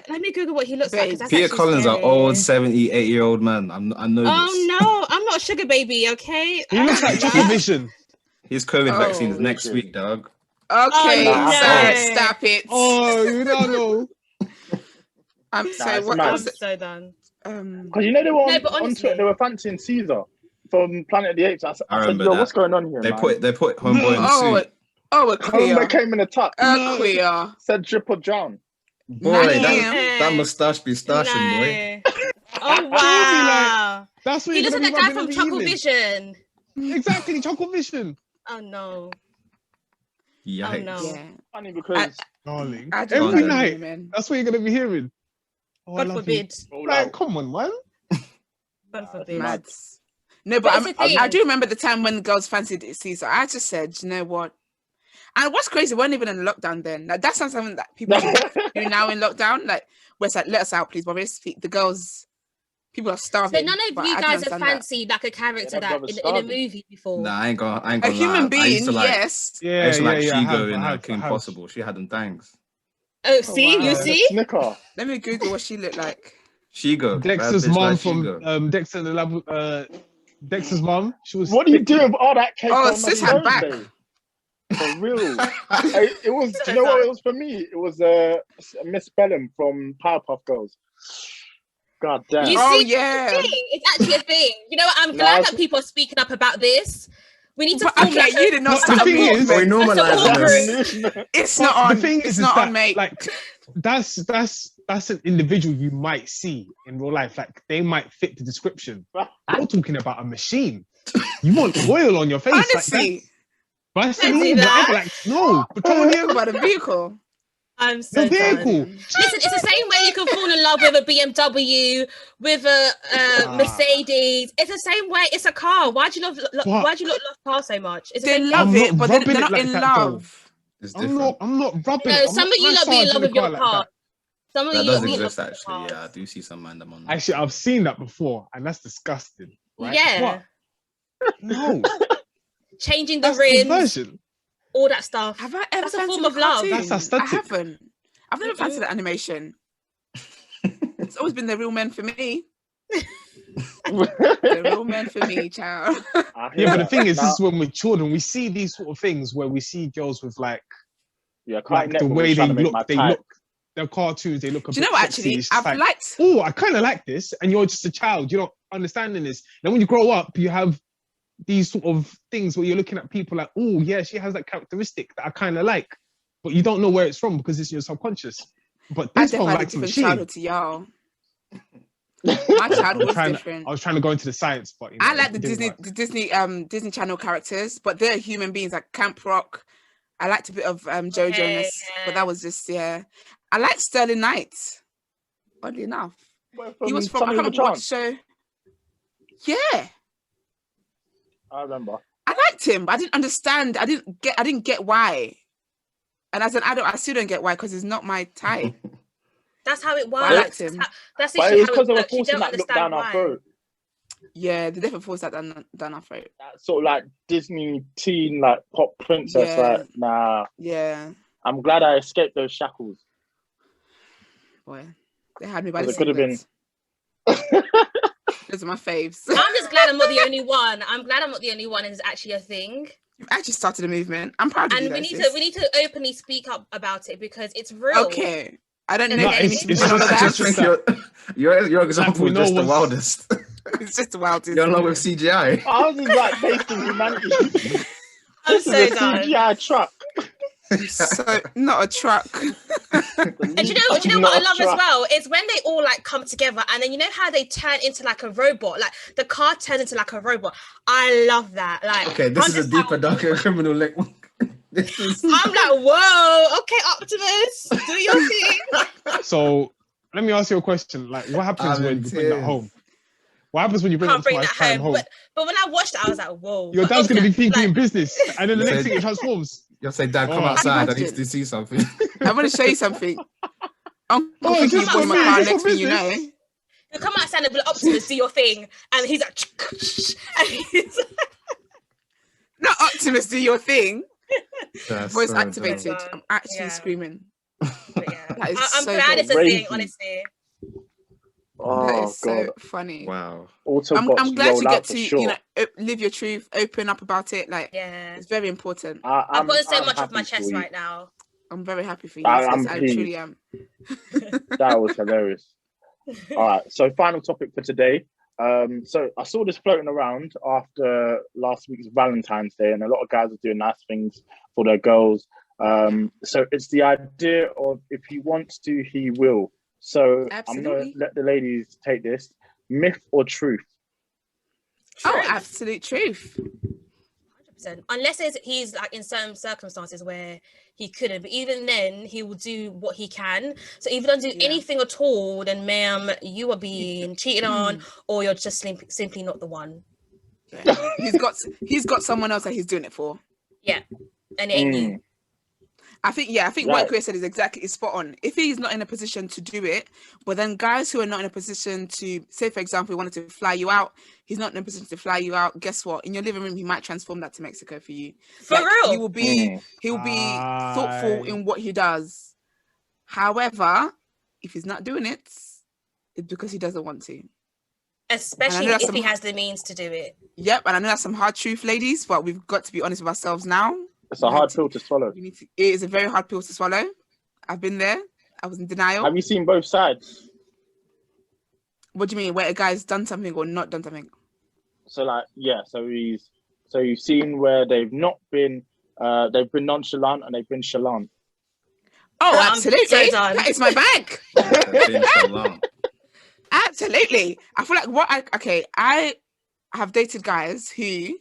Let me Google what he looks like. Peter Collins, an old 78-year-old man. I know this. Oh no, I'm not a sugar baby. Okay. He looks like Chocolate Vision. His COVID vaccine is next week, dog. Okay, stop it. Oh, you don't know. I'm so done. Because you know they were on Twitter, they were fancying Caesar from Planet of the Apes. I said, yo, what's going on here? They put Homeboy in the suit. A queer. Homeboy came in a tuck. A queer. Said drip or drown. Boy, that moustache be stashing, boy. Oh wow. That's what he looks like the guy from Chocolate Vision. Exactly, Chocolate Vision. Oh no. Yikes. Oh no. Yeah. Funny because darling, every night, that's what you're gonna be hearing. Oh, God forbid. Like, come on, man. God forbid. Mad. No, but I do remember the time when the girls fancied Caesar. I just said, you know what? And what's crazy, we weren't even in lockdown then. Like, that's not something that people do now in lockdown. Like, where it's like, let us out, please. But the girls, people are starving. So none of you guys have fancied like a character that in a movie before? Nah, I ain't gonna a human being, yes. Yeah, I used to like Shigo in King Possible. She had them things. Oh, see? Wow. You see? Snicker. Let me Google what she looked like. Shigo. Dexter's mom from Dexter the Lab. Dexter's mom. She was. What are you doing with all that cake? Oh, sis had back. For real. It was. Do you know what it was for me? It was Miss Bellum from Powerpuff Girls. God damn. You see, yeah. It's actually a thing. You know what? I'm glad that people are speaking up about this. We need to. Okay, you did not start. We normalize this. It's not on. The thing is not on, mate. Like, that's an individual you might see in real life. Like, they might fit the description. You're talking about a machine. You want oil on your face. Honestly. Vaseline, whatever. Like, no, petroleum. About a vehicle. I'm so vehicle. Listen, it's the same way you can fall in love with a BMW, with a Mercedes. It's the same way. It's a car. Why do you love cars so much? It's they love it, but they're not in love. I'm not rubbing it. No, some of you not be in love with your car. Some of you does exist actually. Yeah, I do see some man them on that. Actually, I've seen that before, and that's disgusting. Right? Yeah. No. Changing the rims. All that stuff. Have I ever That's a form of love. That's aesthetic. I haven't. I've never fancied that animation. It's always been the real men for me. The real men for me, child. Yeah, but the thing is, this is when we're children, we see these sort of things where we see girls with like the way they look, their cartoons, they look a bit. Do you know what, actually? I've liked. Oh, I kind of like this, and you're just a child. You're not understanding this. Then when you grow up, you have these sort of things where you're looking at people like, oh yeah, she has that characteristic that I kind of like, but you don't know where it's from because it's in your subconscious. But this one likes a machine. Childhood to y'all. My childhood was different. I was trying to go into the science, but I like the Disney Channel characters, but they're human beings like Camp Rock. I liked a bit of Joe Jonas, but that was just I liked Sterling Knight. Oddly enough, he was from I can't remember what show. Yeah. I remember. I liked him, but I didn't understand. I didn't get why. And as an adult, I still don't get why because he's not my type. That's how it works. I liked him. That's literally how it works. You don't understand why. Our throat. Yeah, they definitely forced that down our throat. That sort of like Disney teen, like pop princess. Yeah. Like, nah. Yeah. I'm glad I escaped those shackles. Boy, they had me by the seat. It could have been. Those are my faves. I'm just glad I'm not the only one. I'm glad I'm not the only one, and it's actually a thing. You've actually started a movement. I'm proud of you. And we need to openly speak up about it because it's real. Okay. I don't know. Your example is just the wildest. It's just the wildest. You're in love with CGI. I was just like based in humanity. I'm so done. CGI truck. So not a truck. And you know what I love as well is when they all like come together and then you know how they turn into like a robot, like the car turns into like a robot. I love that. Like, okay, this is a deeper, darker criminal link. I'm like, whoa, okay, Optimus, do your thing. So let me ask you a question. Like, what happens when you bring that home? What happens when you bring that home? But when I watched it, I was like, whoa. Your dad's gonna be thinking in business, and then the next thing it transforms. You'll say, Dad, come outside. I need to see something. I want to show you something. Uncle Vicky was in my car next thing you know. He'll come outside and be like, Optimus, do your thing. And he's like, and he's not Optimus, do your thing. That's Voice so activated. dumb. I'm actually Yeah. screaming. But yeah. That is I'm so glad it's a crazy. thing, honestly. That Oh is so god. funny. wow. Autobots I'm glad roll you out get for to, sure. live your truth, open up about it. Like, Yeah. it's very important. I've gotten so I'm much off my happy for chest you. right now. I'm very happy for you. I'm sis. I pleased. truly am. That was hilarious. All right, so final topic for today. So I saw this floating around after last week's Valentine's Day, and a lot of guys are doing nice things for their girls. So it's the idea of if he wants to, he will. So Absolutely. I'm going to let the ladies take this. Myth or truth? Oh, absolute truth. 100%. Unless he's like in certain circumstances where he couldn't, but even then he will do what he can. So if you don't do anything at all, then ma'am, you are being cheated on, or you're just simply not the one. Yeah. He's got someone else that he's doing it for. Yeah, and it ain't you. I think what Chris said is spot on. If he's not in a position to do it, but then guys who are not in a position to, say for example, he wanted to fly you out, he's not in a position to fly you out. Guess what? In your living room, he might transform that to Mexico for you. For real, he will be thoughtful in what he does. However, if he's not doing it, it's because he doesn't want to. Especially if he has the means to do it. Yep, and I know that's some hard truth, ladies, but we've got to be honest with ourselves now. It's a hard pill to swallow. It is a very hard pill to swallow. I've been there. I was in denial. Have you seen both sides? What do you mean? Where a guy's done something or not done something? So so you've seen where they've been nonchalant and they've been chalant. Oh, absolutely. So done. That is my bag. Been so long. Absolutely. I feel like I have dated guys who,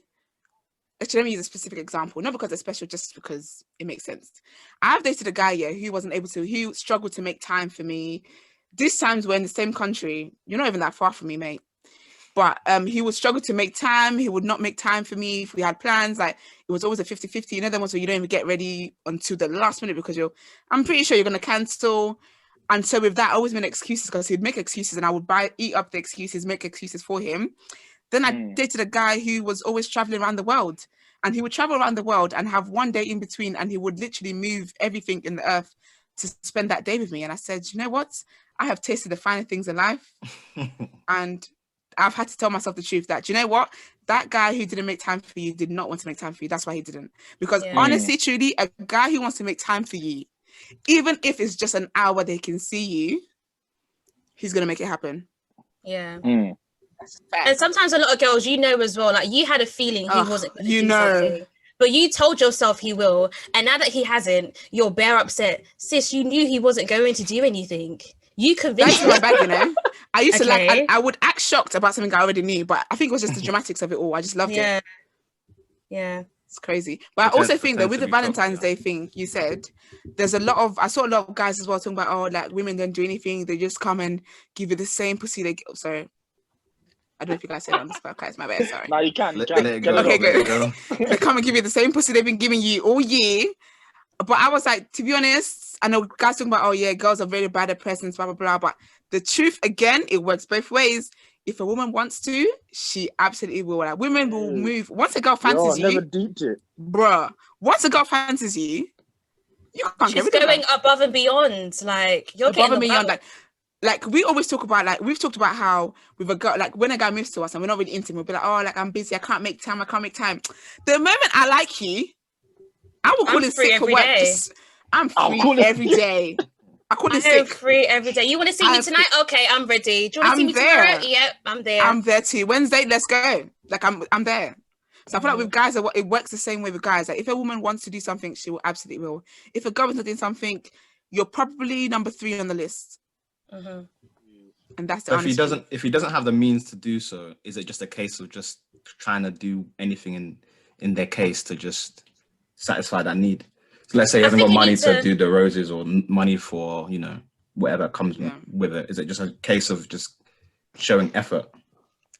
actually, let me use a specific example, not because they're special, just because it makes sense. I've dated a guy, who struggled to make time for me. These times we're in the same country. You're not even that far from me, mate. But he would struggle to make time. He would not make time for me if we had plans. Like, it was always a 50-50. You know, the ones where you don't even get ready until the last minute because I'm pretty sure you're going to cancel. And so with that, I always made excuses because he'd make excuses and I would eat up the excuses, make excuses for him. Then I dated a guy who was always traveling around the world, and he would travel around the world and have one day in between, and he would literally move everything in the earth to spend that day with me. And I said, you know what? I have tasted the finer things in life. And I've had to tell myself the truth that, you know what? That guy who didn't make time for you did not want to make time for you. That's why he didn't. Because honestly, truly, a guy who wants to make time for you, even if it's just an hour they can see you, he's going to make it happen. Yeah. And sometimes a lot of girls, as well, like you had a feeling he wasn't going to do something, but you told yourself he will. And now that he hasn't, you're bare upset. Sis, you knew he wasn't going to do anything. You convinced me. That's my bag, you know. I used to I would act shocked about something I already knew, but I think it was just the dramatics of it all. I just loved it. Yeah. It's crazy. But I also think that with the Valentine's Day thing you said, I saw a lot of guys as well talking about, like women don't do anything. They just come and give you the same pussy they get. Sorry. I don't know if you guys said it on this podcast. My bad, sorry. No, you can. Let it go. Okay, good. They come and give you the same pussy they've been giving you all year. But I was like, to be honest, I know guys talking about, girls are very bad at presents, blah, blah, blah. But the truth, again, it works both ways. If a woman wants to, she absolutely will. Like, women will move. Once a girl fancies you, I never deeped it. Bruh, once a girl fancies you, you can't get rid of her. She's going above and beyond. Like, you're above and beyond. Like we always talk about, like we've talked about how with a girl, like when a guy moves to us and we're not really into him, we'll be like, oh, like I'm busy, I can't make time. The moment I like you, I will call in sick for work. I'm free every day. I call in sick. Free every day. You want to see me tonight? Okay, I'm ready. Do you want to see me tomorrow? Yep, I'm there. I'm there too. Wednesday, let's go. Like I'm there. So I feel like with guys, it works the same way with guys. Like if a woman wants to do something, she will absolutely will. If a girl is not doing something, you're probably number 3 on the list. And that's the honest if he doesn't have the means to do so, is it just a case of just trying to do anything in their case to just satisfy that need? So let's say he hasn't got money to do the roses or money for, whatever comes with it. Is it just a case of just showing effort?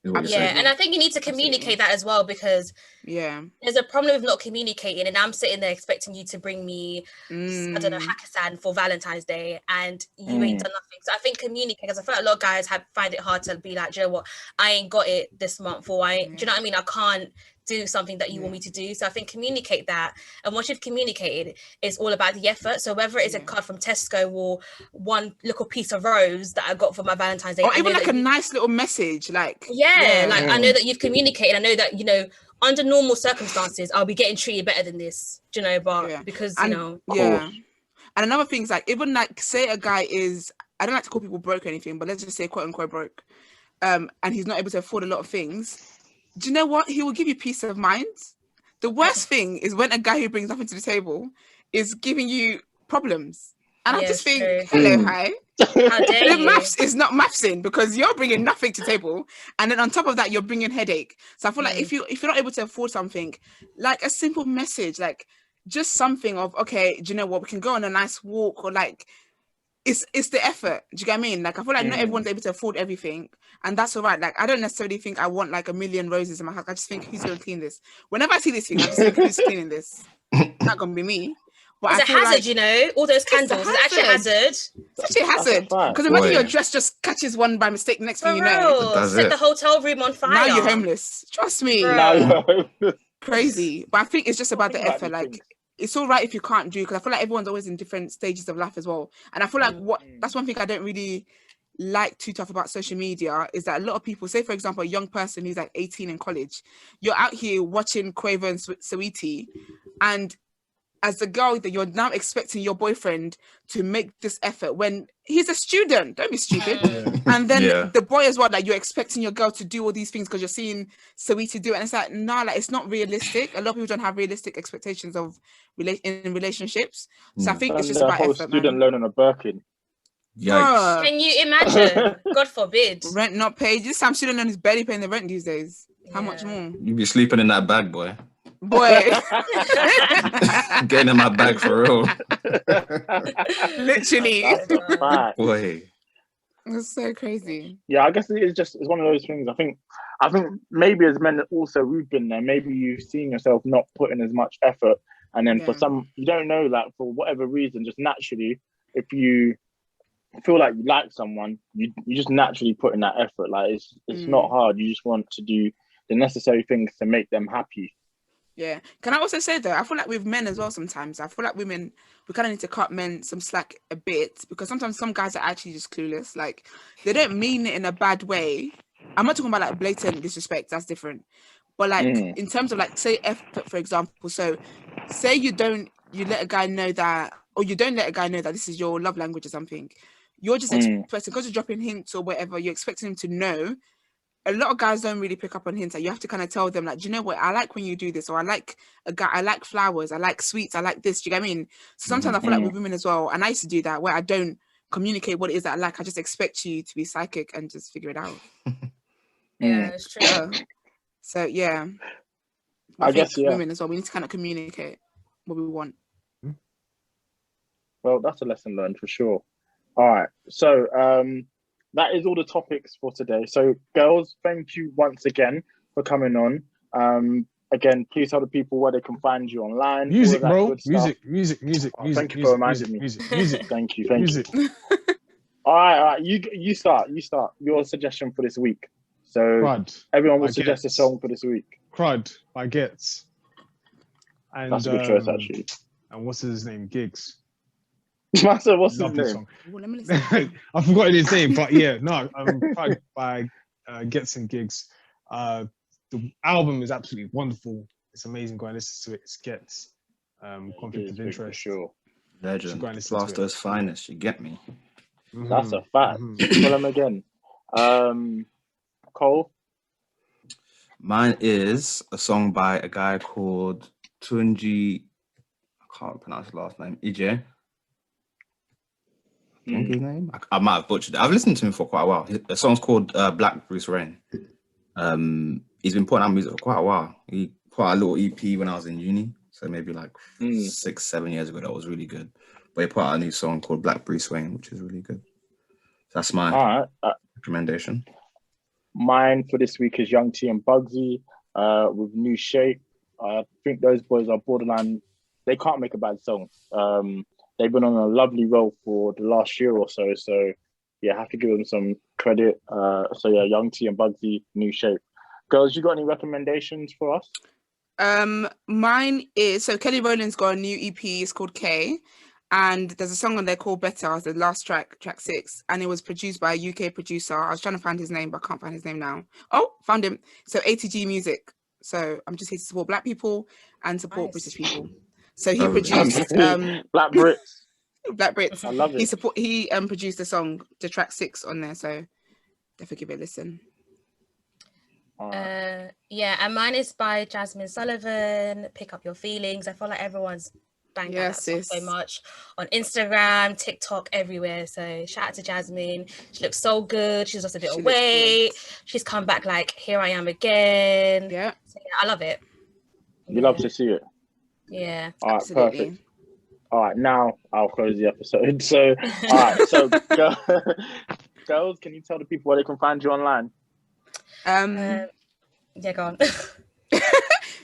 Yeah, and I think you need to communicate that as well, because there's a problem with not communicating, and I'm sitting there expecting you to bring me I don't know, Hakkasan for Valentine's Day, and you ain't done nothing. So I think communicate, because I feel like a lot of guys find it hard to be like, do you know what, I ain't got it this month, or do you know what I mean, I can't do something that you want me to do. So I think communicate that, and once you've communicated, it's all about the effort. So whether it's a card from Tesco or one little piece of rose that I got for my Valentine's Day, or even like a nice little message, like I know that you've communicated. I know that, you know, under normal circumstances I'll be getting treated better than this, do you know, but because you know, and another thing is, like, even like, say a guy is, I don't like to call people broke or anything, but let's just say quote unquote broke, and he's not able to afford a lot of things. Do you know what? He will give you peace of mind. The worst thing is when a guy who brings nothing to the table is giving you problems. And I just think, hello, hi. How dare the maths is not mathsing, because you're bringing nothing to the table, and then on top of that, you're bringing headache. So I feel like if you're not able to afford something, like a simple message, like just something of, okay, do you know what? We can go on a nice walk, or like, it's the effort. Do you get what I mean? Like, I feel like not everyone's able to afford everything, and that's all right. Like, I don't necessarily think I want like 1 million roses in my house. I just think, who's going to clean this? Whenever I see this thing, I just think, who's cleaning this? Not going to be me. But it's a hazard, like, you know, all those candles. It's actually a hazard. It's actually a hazard. Because imagine your dress just catches one by mistake. Next thing you know, set the hotel room on fire. Now you're homeless. Trust me. Now you're homeless. Crazy. But I think it's just about the effort. Like, it's all right if you can't do, because I feel like everyone's always in different stages of life as well. And I feel like that's one thing I don't really like too tough about social media, is that a lot of people, say for example, a young person who's like 18 in college, you're out here watching Quavo and Saweetie, and as a girl, that you're now expecting your boyfriend to make this effort when he's a student. Don't be stupid. And then the boy as well, like, you're expecting your girl to do all these things because you're seeing Saweetie do it, and it's like, nah, like, it's not realistic. A lot of people don't have realistic expectations of in relationships. So I think it's just about effort, student loan on a Birkin. Yikes. Can you imagine? God forbid. Rent not paid. This time student loan is barely paying the rent these days. How much more? You be sleeping in that bag, boy. Getting in my bag for real. Literally. Boy. It's so crazy. Yeah, I guess it's one of those things. I think maybe as men also, we've been there. Maybe you've seen yourself not putting as much effort, and then for some, you don't know, like, for whatever reason, just naturally, if you feel like you like someone, you just naturally put in that effort. Like, it's not hard. You just want to do the necessary things to make them happy. Yeah. Can I also say, though, I feel like with men as well, sometimes I feel like women, we kind of need to cut men some slack a bit, because sometimes some guys are actually just clueless. Like, they don't mean it in a bad way. I'm not talking about like blatant disrespect, that's different. But like in terms of, like, say effort, for example. So say you let a guy know that, or you don't let a guy know that this is your love language or something. You're just expecting, because you're dropping hints or whatever, you're expecting him to know. A lot of guys don't really pick up on hints. Like, you have to kind of tell them, like, do you know what? I like when you do this, or I like flowers, I like sweets, I like this. Do you get what I mean? So sometimes I feel like with women as well, and I used to do that, where I don't communicate what it is that I like. I just expect you to be psychic and just figure it out. Yeah, it's true. So yeah, I guess women as well, we need to kind of communicate what we want. Well, that's a lesson learned for sure. All right, so that is all the topics for today. So, girls, thank you once again for coming on. Again, please tell the people where they can find you online. Music, bro. Music. Thank you for reminding me. Music. Thank you. All right. You start. Your suggestion for this week. So Crud, everyone will suggest a song for this week. Crud by Gets. And that's a good choice, actually. And what's his name? Gigs. What's his name? I've forgotten his name, but yeah, no. Crud by Gets and Gigs. The album is absolutely wonderful. It's amazing. Go and listen to it. It's Gets. Conflict of Interest. For sure. Legend. Glasgow's finest. You get me. That's a fact. Tell him again. Cole? Mine is a song by a guy called Tunji. I can't pronounce his last name. Ije. I think his name. I might have butchered it. I've listened to him for quite a while. The song's called Black Bruce Rain. He's been putting out music for quite a while. He put out a little EP when I was in uni, so maybe like 6-7 years ago. That was really good. But he put out a new song called Black Bruce Wayne, which is really good. That's my recommendation. Mine for this week is Young T and Bugsy with New Shape. I think those boys are borderline. They can't make a bad song. They've been on a lovely roll for the last year or so. So yeah, I have to give them some credit. So yeah, Young T and Bugsy, New Shape. Girls, you got any recommendations for us? Mine is, so Kelly Rowland's got a new EP. It's called K, and there's a song on there called Better, the last track 6, and it was produced by a UK producer. I was trying to find his name, but I can't find his name now. Oh, found him. So ATG Music. So I'm just here to support Black people and support British people. So he produced Black Brits. Black Brits. I love it. He produced the song, the track 6 on there. So definitely give it a listen. Yeah, and mine is by Jasmine Sullivan. Pick Up Your Feelings. I feel like everyone's banged that song so much on Instagram, TikTok, everywhere. So shout out to Jasmine. She looks so good. She's lost a bit of weight. She's come back like Here I Am Again. Yeah, so, yeah, I love it. You love to see it. Yeah, all right, absolutely. Perfect. All right, now I'll close the episode. So all right, so girls, can you tell the people where they can find you online? Yeah, go on.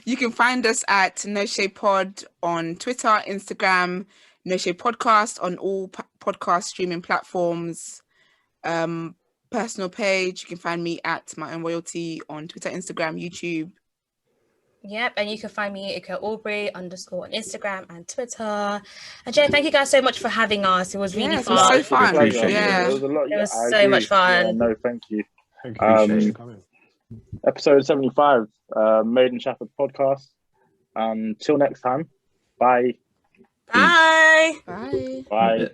You can find us at NoShade Pod on Twitter, Instagram, NoShade Podcast on all podcast streaming platforms. Personal page, you can find me at My Own Royalty on Twitter, Instagram, YouTube. Yep, and you can find me Ika Aubrey _ on Instagram and Twitter. And Jay, thank you guys so much for having us. It was really fun. It was so fun. Yeah, it was a lot. It was so much fun. Yeah, no, thank you. Appreciate you coming. Episode 75, Made in Chafford podcast. Till next time, bye. Bye. Bye. Bye.